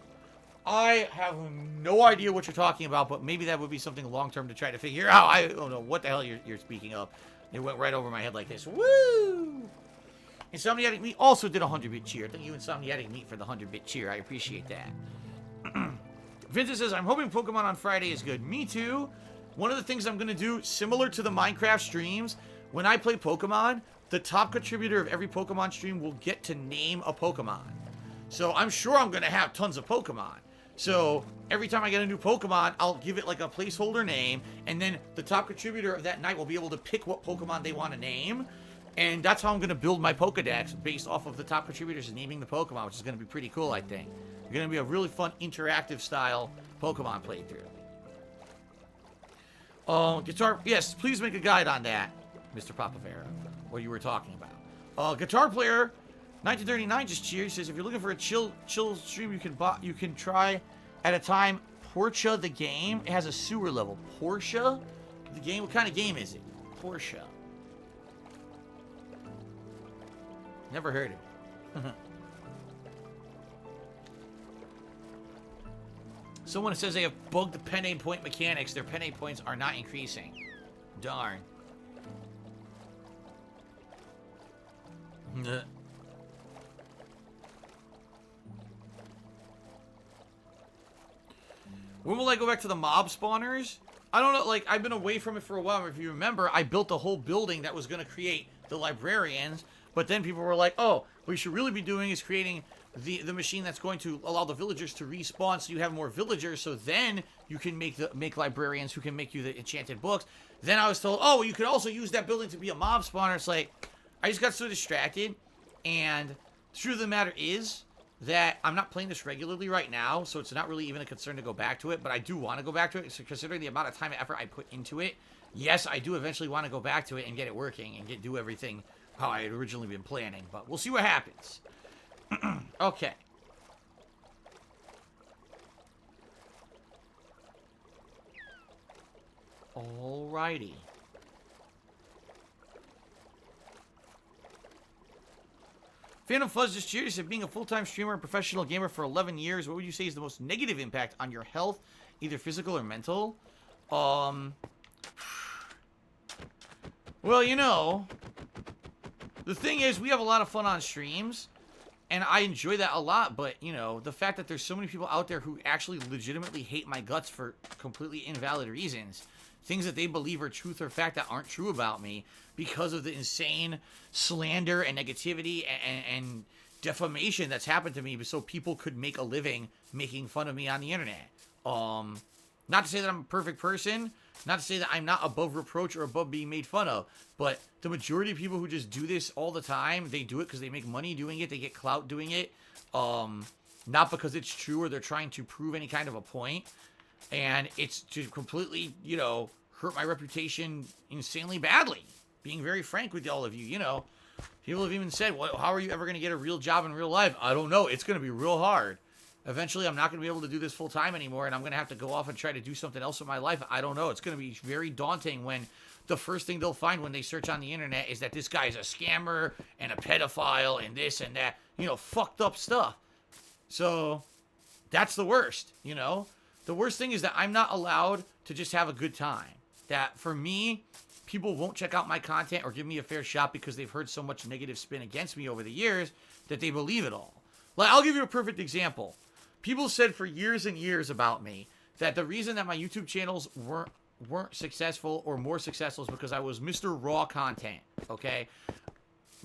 I have no idea what you're talking about, but maybe that would be something long-term to try to figure out. I don't know what the hell you're speaking of. It went right over my head like this. Woo! Insomniatic Meat also did a 100-bit cheer. Thank you, Insomniatic Meat, for the 100-bit cheer. I appreciate that. Vincent says, I'm hoping Pokemon on Friday is good. Me too. One of the things I'm going to do, similar to the Minecraft streams, when I play Pokemon, the top contributor of every Pokemon stream will get to name a Pokemon. So I'm sure I'm going to have tons of Pokemon. So every time I get a new Pokemon, I'll give it like a placeholder name, and then the top contributor of that night will be able to pick what Pokemon they want to name. And that's how I'm going to build my Pokedex, based off of the top contributors naming the Pokemon, which is going to be pretty cool, I think. It's going to be a really fun, interactive style Pokemon playthrough. Guitar, yes, please make a guide on that, Mr. Papavera, what you were talking about. Guitar player 1939 just cheered. He says, if you're looking for a chill stream, you can try at a time Porsche the game. It has a sewer level. Porsche the game. What kind of game is it? Porsche. Never heard of it. Someone says they have bugged the Penne point mechanics. Their Penne points are not increasing. Darn. When will I go back to the mob spawners? I don't know, like, I've been away from it for a while. If you remember, I built a whole building that was going to create the librarians, but then people were like, oh, what you should really be doing is creating the machine that's going to allow the villagers to respawn so you have more villagers, so then you can make librarians who can make you the enchanted books. Then I was told, oh, well, you could also use that building to be a mob spawner. It's like, I just got so distracted, and the truth of the matter is that I'm not playing this regularly right now, so it's not really even a concern to go back to it, but I do want to go back to it, so considering the amount of time and effort I put into it, yes, I do eventually want to go back to it and get it working and do everything how I had originally been planning, but we'll see what happens. Okay. Alrighty. Phantom Fuzz just curious, if being a full-time streamer and professional gamer for 11 years, what would you say is the most negative impact on your health, either physical or mental? Well, you know, the thing is, we have a lot of fun on streams, and I enjoy that a lot, but, you know, the fact that there's so many people out there who actually legitimately hate my guts for completely invalid reasons, things that they believe are truth or fact that aren't true about me, because of the insane slander and negativity and defamation that's happened to me, so people could make a living making fun of me on the internet. Not to say that I'm a perfect person, not to say that I'm not above reproach or above being made fun of, but the majority of people who just do this all the time, they do it because they make money doing it, they get clout doing it, not because it's true or they're trying to prove any kind of a point, and it's to completely, you know, hurt my reputation insanely badly. Being very frank with all of you, you know, people have even said, well, how are you ever going to get a real job in real life? I don't know. It's going to be real hard. Eventually, I'm not going to be able to do this full time anymore, and I'm going to have to go off and try to do something else with my life. I don't know. It's going to be very daunting when the first thing they'll find when they search on the internet is that this guy's a scammer and a pedophile and this and that, you know, fucked up stuff. So that's the worst, you know. The worst thing is that I'm not allowed to just have a good time. That for me, people won't check out my content or give me a fair shot because they've heard so much negative spin against me over the years that they believe it all. Like, I'll give you a perfect example. People said for years and years about me that the reason that my YouTube channels weren't successful or more successful is because I was Mr. Raw content, okay?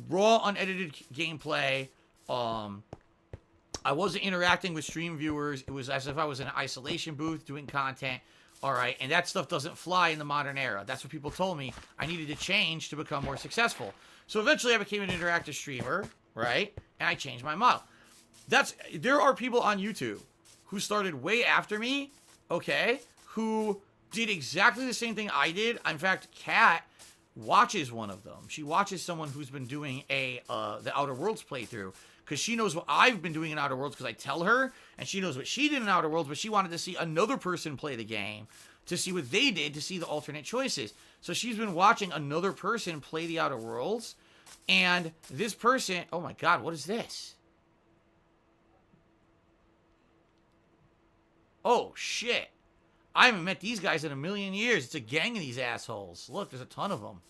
Raw, unedited gameplay. I wasn't interacting with stream viewers. It was as if I was in an isolation booth doing content. All right, and that stuff doesn't fly in the modern era. That's what people told me I needed to change to become more successful. So eventually I became an interactive streamer, right? And I changed my model. There are people on YouTube who started way after me, okay, who did exactly the same thing I did. In fact, Kat watches one of them. She watches someone who's been doing the Outer Worlds playthrough because she knows what I've been doing in Outer Worlds because I tell her, and she knows what she did in Outer Worlds, but she wanted to see another person play the game to see what they did, to see the alternate choices. So she's been watching another person play the Outer Worlds, and this person, oh my god, what is this? Oh shit. I haven't met these guys in a million years. It's a gang of these assholes. Look, there's a ton of them.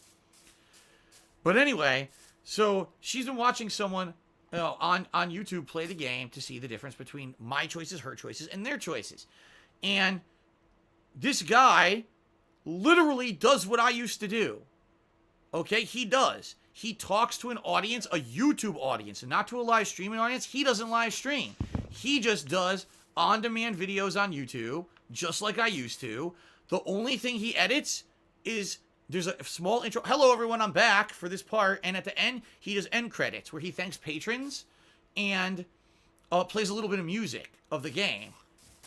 But anyway, so she's been watching someone on YouTube play the game to see the difference between my choices, her choices, and their choices. And this guy literally does what I used to do. Okay, he does. He talks to an audience, a YouTube audience, and not to a live streaming audience. He doesn't live stream. He just does on-demand videos on YouTube, just like I used to. The only thing he edits is there's a small intro. Hello, everyone. I'm back for this part. And at the end, he does end credits where he thanks patrons and plays a little bit of music of the game.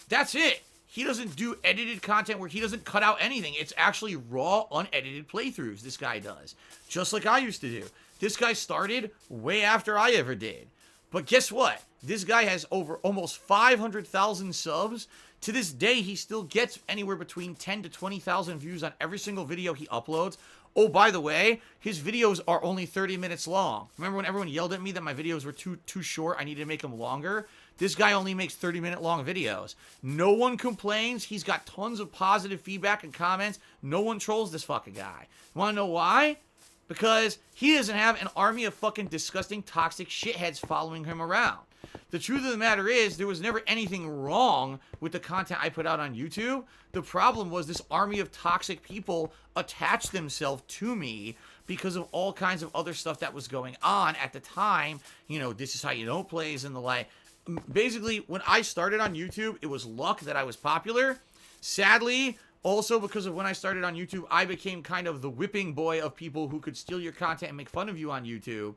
That's it. He doesn't do edited content where he doesn't cut out anything. It's actually raw, unedited playthroughs this guy does. Just like I used to do. This guy started way after I ever did. But guess what? This guy has over almost 500,000 subs. To this day, he still gets anywhere between 10 to 20,000 views on every single video he uploads. Oh, by the way, his videos are only 30 minutes long. Remember when everyone yelled at me that my videos were too short? I needed to make them longer. This guy only makes 30-minute long videos. No one complains. He's got tons of positive feedback and comments. No one trolls this fucking guy. You want to know why? Because he doesn't have an army of fucking disgusting, toxic shitheads following him around. The truth of the matter is, there was never anything wrong with the content I put out on YouTube. The problem was this army of toxic people attached themselves to me because of all kinds of other stuff that was going on at the time. You know, this is how you don't plays and the like. Basically, when I started on YouTube, it was luck that I was popular. Sadly, also because of when I started on YouTube, I became kind of the whipping boy of people who could steal your content and make fun of you on YouTube.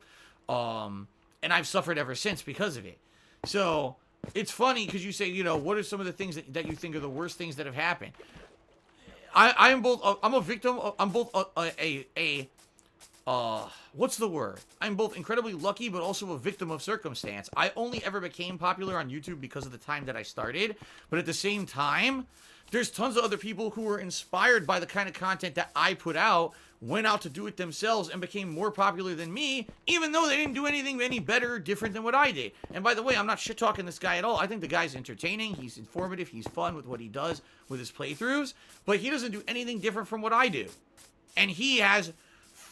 And I've suffered ever since because of it. So, it's funny because you say, you know, what are some of the things that you think are the worst things that have happened? I am both, I'm a victim, I'm both what's the word? I'm both incredibly lucky, but also a victim of circumstance. I only ever became popular on YouTube because of the time that I started. But at the same time, there's tons of other people who were inspired by the kind of content that I put out, went out to do it themselves, and became more popular than me, even though they didn't do anything any better or different than what I did. And by the way, I'm not shit-talking this guy at all. I think the guy's entertaining, he's informative, he's fun with what he does with his playthroughs, but he doesn't do anything different from what I do. And he has,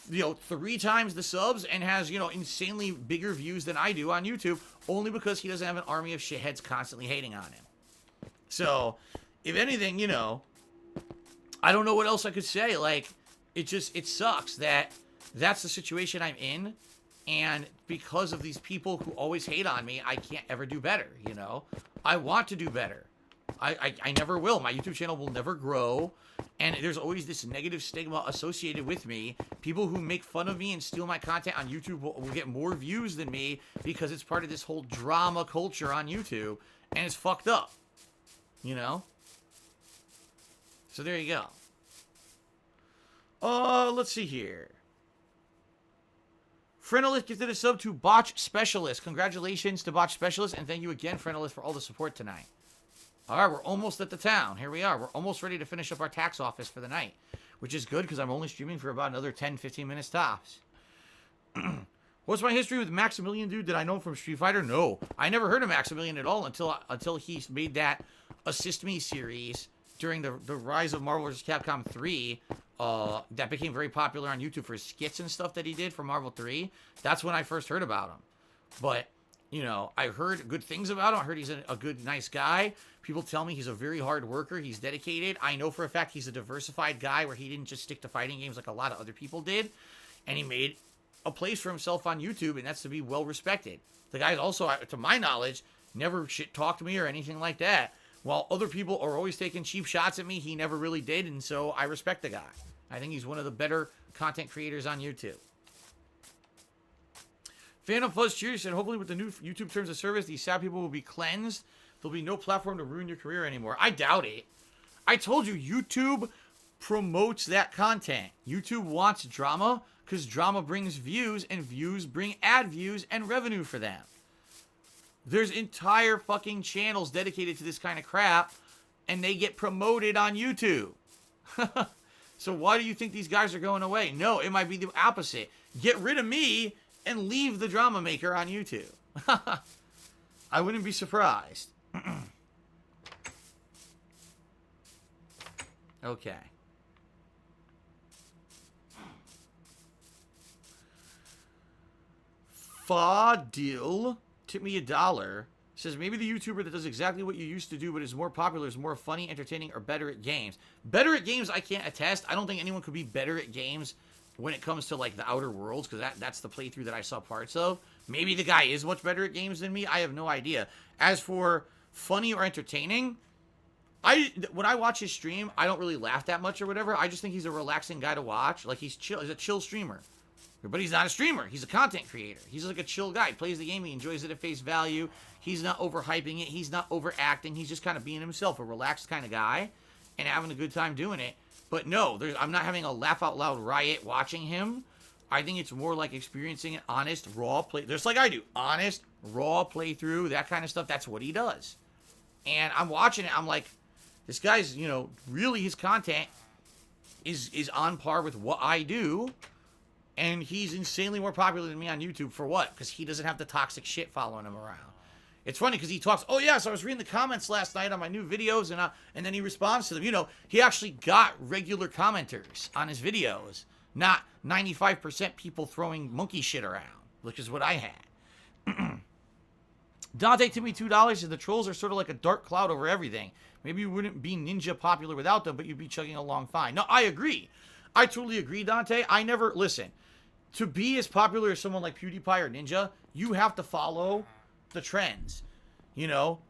you know, 3 times the subs and has, you know, insanely bigger views than I do on YouTube, only because he doesn't have an army of shitheads constantly hating on him. So, if anything, you know, I don't know what else I could say. Like, it sucks that that's the situation I'm in. And because of these people who always hate on me, I can't ever do better, you know? I want to do better. I never will. My YouTube channel will never grow. And there's always this negative stigma associated with me. People who make fun of me and steal my content on YouTube will get more views than me because it's part of this whole drama culture on YouTube. And it's fucked up. You know? So there you go. Let's see here. Frenolith gifted a sub to Botch Specialist. Congratulations to Botch Specialist, and thank you again, Frenolith, for all the support tonight. Alright, we're almost at the town. Here we are. We're almost ready to finish up our tax office for the night, which is good because I'm only streaming for about another 10-15 minutes tops. What's my history with Maximilian, dude? Did I know him from Street Fighter? No. I never heard of Maximilian at all until he made that Assist Me series during the rise of Marvel vs. Capcom 3, that became very popular on YouTube for his skits and stuff that he did for Marvel 3. That's when I first heard about him. But, you know, I heard good things about him. I heard he's a good, nice guy. People tell me he's a very hard worker. He's dedicated. I know for a fact he's a diversified guy where he didn't just stick to fighting games like a lot of other people did. And he made a place for himself on YouTube, and that's to be well respected. The guy's also, to my knowledge, never shit-talked me or anything like that. While other people are always taking cheap shots at me, he never really did, and so I respect the guy. I think he's one of the better content creators on YouTube. Phantom Fuzz Cheers said, hopefully with the new YouTube terms of service, these sad people will be cleansed. There'll be no platform to ruin your career anymore. I doubt it. I told you, YouTube promotes that content. YouTube wants drama because drama brings views, and views bring ad views and revenue for them. There's entire fucking channels dedicated to this kind of crap, and they get promoted on YouTube. So why do you think these guys are going away? No, it might be the opposite. Get rid of me and leave the drama maker on YouTube. I wouldn't be surprised. Okay. Fadil, tip me $1. Says, maybe the YouTuber that does exactly what you used to do but is more popular, is more funny, entertaining, or better at games. Better at games, I can't attest. I don't think anyone could be better at games when it comes to, like, the Outer Worlds, because that's the playthrough that I saw parts of. Maybe the guy is much better at games than me. I have no idea. As for funny or entertaining, when I watch his stream, I don't really laugh that much or whatever. I just think he's a relaxing guy to watch. Like, he's chill. He's a chill streamer. But he's not a streamer. He's a content creator. He's like a chill guy. He plays the game. He enjoys it at face value. He's not overhyping it. He's not overacting. He's just kind of being himself, a relaxed kind of guy, and having a good time doing it. But no, I'm not having a laugh out loud riot watching him. I think it's more like experiencing an honest, raw play. Just like I do. Honest, raw playthrough, that kind of stuff. That's what he does. And I'm watching it. I'm like, this guy's, really his content is on par with what I do. And he's insanely more popular than me on YouTube. For what? Because he doesn't have the toxic shit following him around. It's funny because he talks, oh yeah, so I was reading the comments last night on my new videos, and then he responds to them. He actually got regular commenters on his videos, not 95% people throwing monkey shit around, which is what I had. Dante to me $2, and the trolls are sort of like a dark cloud over everything. Maybe you wouldn't be ninja popular without them, but you'd be chugging along fine. No, I agree. I totally agree, Dante. Listen, to be as popular as someone like PewDiePie or Ninja, you have to follow the trends.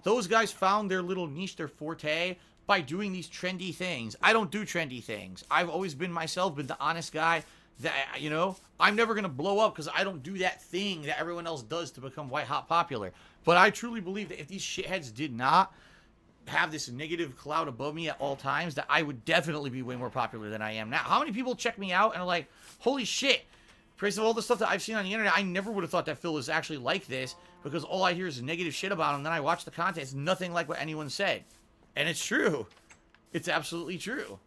Those guys found their little niche, their forte, by doing these trendy things. I don't do trendy things. I've always been myself, been the honest guy that, I'm never going to blow up because I don't do that thing that everyone else does to become white hot popular. But I truly believe that if these shitheads did not have this negative cloud above me at all times, that I would definitely be way more popular than I am now. How many people check me out and are like, holy shit, praise of all the stuff that I've seen on the internet, I never would have thought that Phil is actually like this, because all I hear is negative shit about him. Then I watch the content. It's nothing like what anyone said. And it's true. It's absolutely true.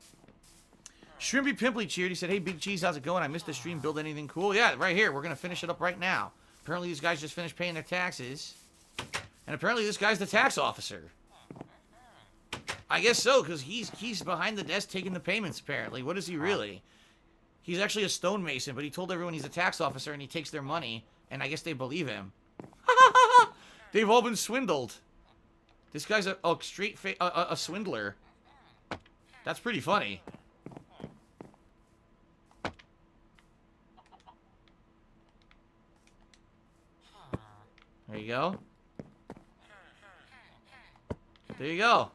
Shrimpy Pimply cheered. He said, hey, Big Cheese, how's it going? I missed the stream. Build anything cool? Yeah, right here. We're going to finish it up right now. Apparently these guys just finished paying their taxes. And apparently this guy's the tax officer. I guess so, because he's behind the desk taking the payments, apparently. What is he really? He's actually a stonemason, but he told everyone he's a tax officer and he takes their money, and I guess they believe him. They've all been swindled. This guy's a swindler. That's pretty funny. There you go. There you go.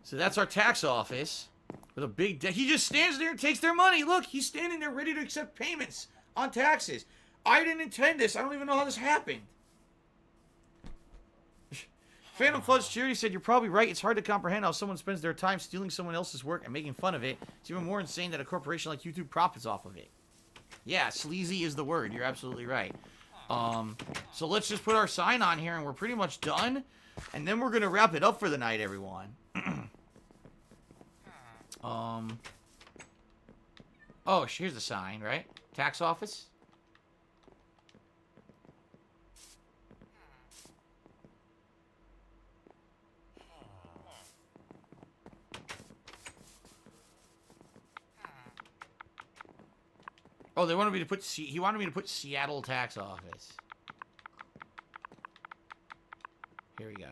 So that's our tax office with a big he just stands there and takes their money. Look, he's standing there ready to accept payments on taxes. I didn't intend this. I don't even know how this happened. Phantom Fudge Charity said, you're probably right. It's hard to comprehend how someone spends their time stealing someone else's work and making fun of it. It's even more insane that a corporation like YouTube profits off of it. Yeah, sleazy is the word. You're absolutely right. So let's just put our sign on here and we're pretty much done. And then we're going to wrap it up for the night, everyone. Oh, here's the sign, right? Tax office. Oh, they wanted me to put he wanted me to put Seattle tax office. Here we go.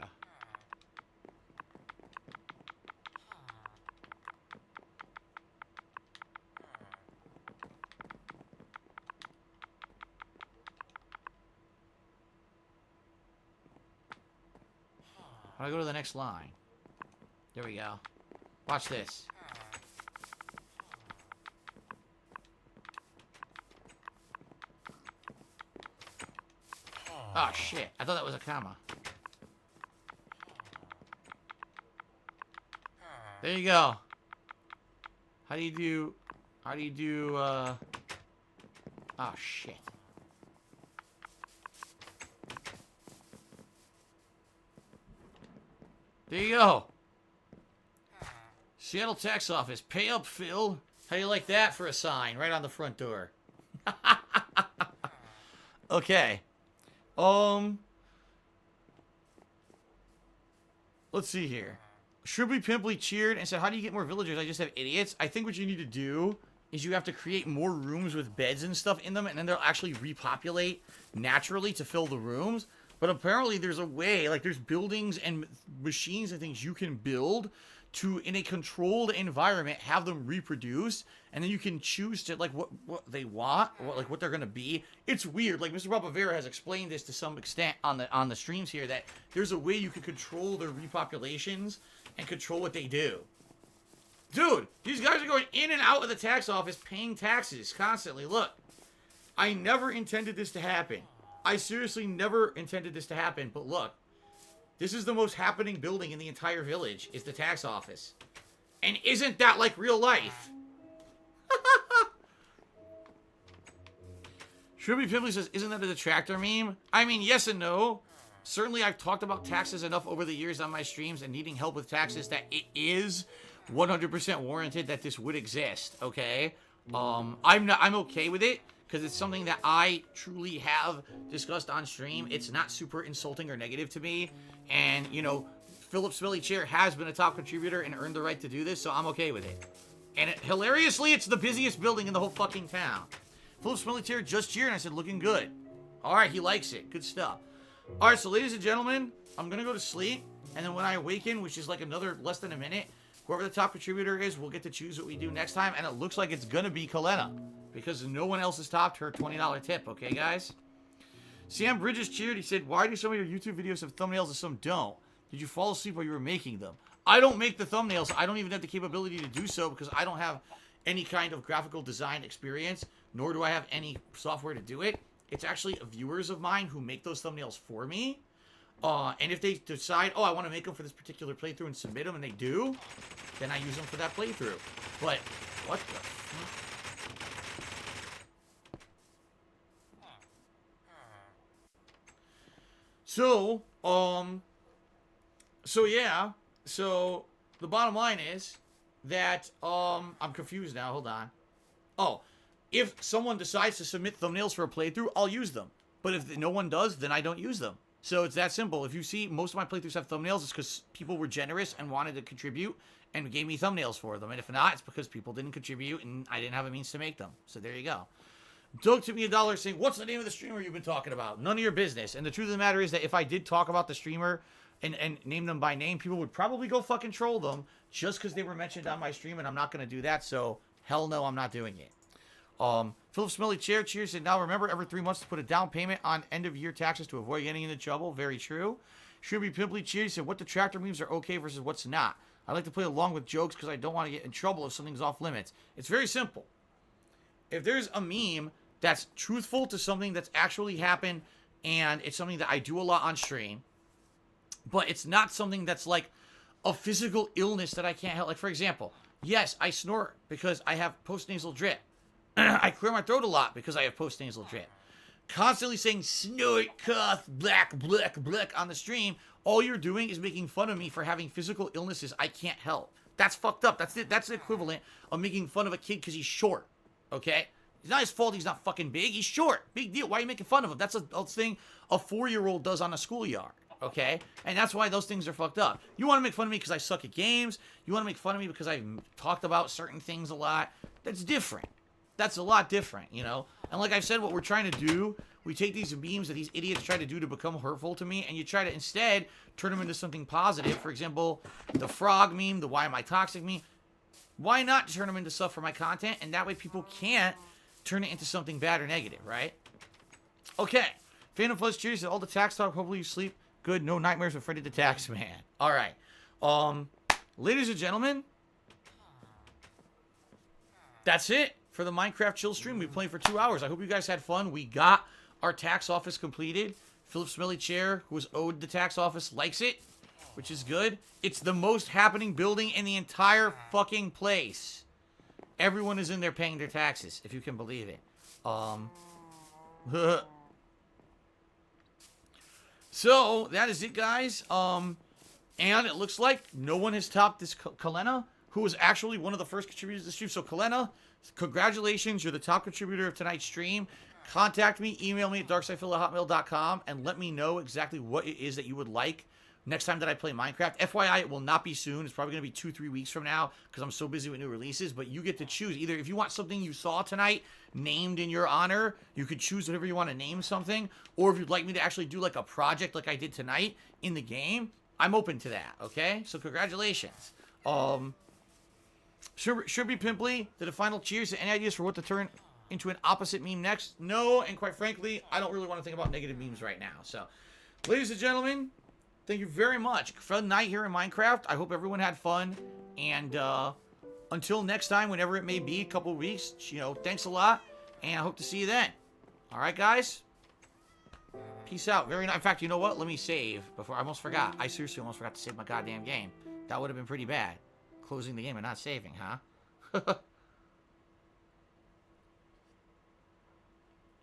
How do I go to the next line? There we go. Watch this. Oh, shit. I thought that was a comma. There you go. How do you do... Oh, shit. There you go. Seattle Tax Office. Pay up, Phil. How do you like that for a sign right on the front door? Okay. Let's see here. Shrubby Pimply cheered and said, how do you get more villagers? I just have idiots. I think what you need to do is you have to create more rooms with beds and stuff in them, and then they'll actually repopulate naturally to fill the rooms. But apparently there's a way, like there's buildings and machines and things you can build to, in a controlled environment, have them reproduce, and then you can choose to, like, what they want, or what they're gonna be. It's weird. Like, Mr. Barbavera has explained this to some extent on the streams here, that there's a way you can control their repopulations and control what they do. Dude, these guys are going in and out of the tax office paying taxes constantly. Look, I never intended this to happen. I seriously never intended this to happen, but look. This is the most happening building in the entire village, is the tax office. And isn't that like real life? Shrubby Pimply says, isn't that a detractor meme? I mean, yes and no. Certainly, I've talked about taxes enough over the years on my streams and needing help with taxes that it is 100% warranted that this would exist, okay? I'm okay with it, because it's something that I truly have discussed on stream. It's not super insulting or negative to me. And, you know, Philip Smelly Chair has been a top contributor and earned the right to do this, so I'm okay with it. And hilariously, it's the busiest building in the whole fucking town. Philip Smelly Chair just cheered, and I said, looking good. Alright, he likes it. Good stuff. Alright, so ladies and gentlemen, I'm going to go to sleep. And then when I awaken, which is like another less than a minute, whoever the top contributor is, we'll get to choose what we do next time. And it looks like it's going to be Kalena, because no one else has topped her $20 tip. Okay, guys? Sam Bridges cheered. He said, why do some of your YouTube videos have thumbnails and some don't? Did you fall asleep while you were making them? I don't make the thumbnails. I don't even have the capability to do so because I don't have any kind of graphical design experience, nor do I have any software to do it. It's actually viewers of mine who make those thumbnails for me. And if they decide, oh, I want to make them for this particular playthrough and submit them, and they do, then I use them for that playthrough. But, what the fuck? So, yeah. So, the bottom line is that, I'm confused now. Hold on. Oh, if someone decides to submit thumbnails for a playthrough, I'll use them. But if no one does, then I don't use them. So, it's that simple. If you see most of my playthroughs have thumbnails, it's because people were generous and wanted to contribute and gave me thumbnails for them. And if not, it's because people didn't contribute and I didn't have a means to make them. So, there you go. Doug took me $1 saying, what's the name of the streamer you've been talking about? None of your business. And the truth of the matter is that if I did talk about the streamer and name them by name, people would probably go fucking troll them just because they were mentioned on my stream, and I'm not going to do that. So, hell no, I'm not doing it. Philip Smelly Chair cheers said, now remember every 3 months to put a down payment on end-of-year taxes to avoid getting into trouble. Very true. Shrubby Pimply cheers said, what detractor memes are okay versus what's not? I like to play along with jokes because I don't want to get in trouble if something's off limits. It's very simple. If there's a meme that's truthful to something that's actually happened, and it's something that I do a lot on stream, but it's not something that's like a physical illness that I can't help. Like, for example, yes, I snort because I have postnasal drip. I clear my throat a lot because I have postnasal drip. Constantly saying snort, cough, black, black, black on the stream, all you're doing is making fun of me for having physical illnesses I can't help. That's fucked up. That's the equivalent of making fun of a kid because he's short, okay? It's not his fault he's not fucking big. He's short. Big deal. Why are you making fun of him? That's a thing a 4-year-old does on a schoolyard, okay? And that's why those things are fucked up. You want to make fun of me because I suck at games. You want to make fun of me because I've talked about certain things a lot. That's different. That's a lot different, you know? And like I've said, what we're trying to do, we take these memes that these idiots try to do to become hurtful to me, and you try to instead turn them into something positive. For example, the frog meme, the why am I toxic meme. Why not turn them into stuff for my content? And that way people can't turn it into something bad or negative, right? Okay. Phantom Fuzz cheers. All the tax talk. Hopefully you sleep good. No nightmares. Afraid of the tax man. All right. Ladies and gentlemen, that's it for the Minecraft chill stream. We played for 2 hours. I hope you guys had fun. We got our tax office completed. Philip Smelly Chair, who was owed the tax office, likes it, which is good. It's the most happening building in the entire fucking place. Everyone is in there paying their taxes, if you can believe it. So, that is it, guys. And it looks like no one has topped this Kalena, who was actually one of the first contributors to the stream. So Kalena, congratulations. You're the top contributor of tonight's stream. Contact me, email me at darksidefilla@hotmail.com, and let me know exactly what it is that you would like next time that I play Minecraft. FYI, it will not be soon. It's probably going to be 2-3 weeks from now because I'm so busy with new releases. But you get to choose. Either if you want something you saw tonight named in your honor, you could choose whatever you want to name something. Or if you'd like me to actually do like a project like I did tonight in the game, I'm open to that, okay? So congratulations. Should be Pimply did a final cheers. Any ideas for what to turn into an opposite meme next? No, and quite frankly, I don't really want to think about negative memes right now. So, ladies and gentlemen, thank you very much for the night here in Minecraft. I hope everyone had fun. And until next time, whenever it may be, a couple of weeks, you know, thanks a lot. And I hope to see you then. All right, guys? Peace out. Very nice. In fact, you know what? Let me save before I almost forgot. I seriously almost forgot to save my goddamn game. That would have been pretty bad. Closing the game and not saving, huh?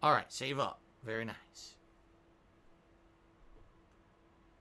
All right, save up. Very nice.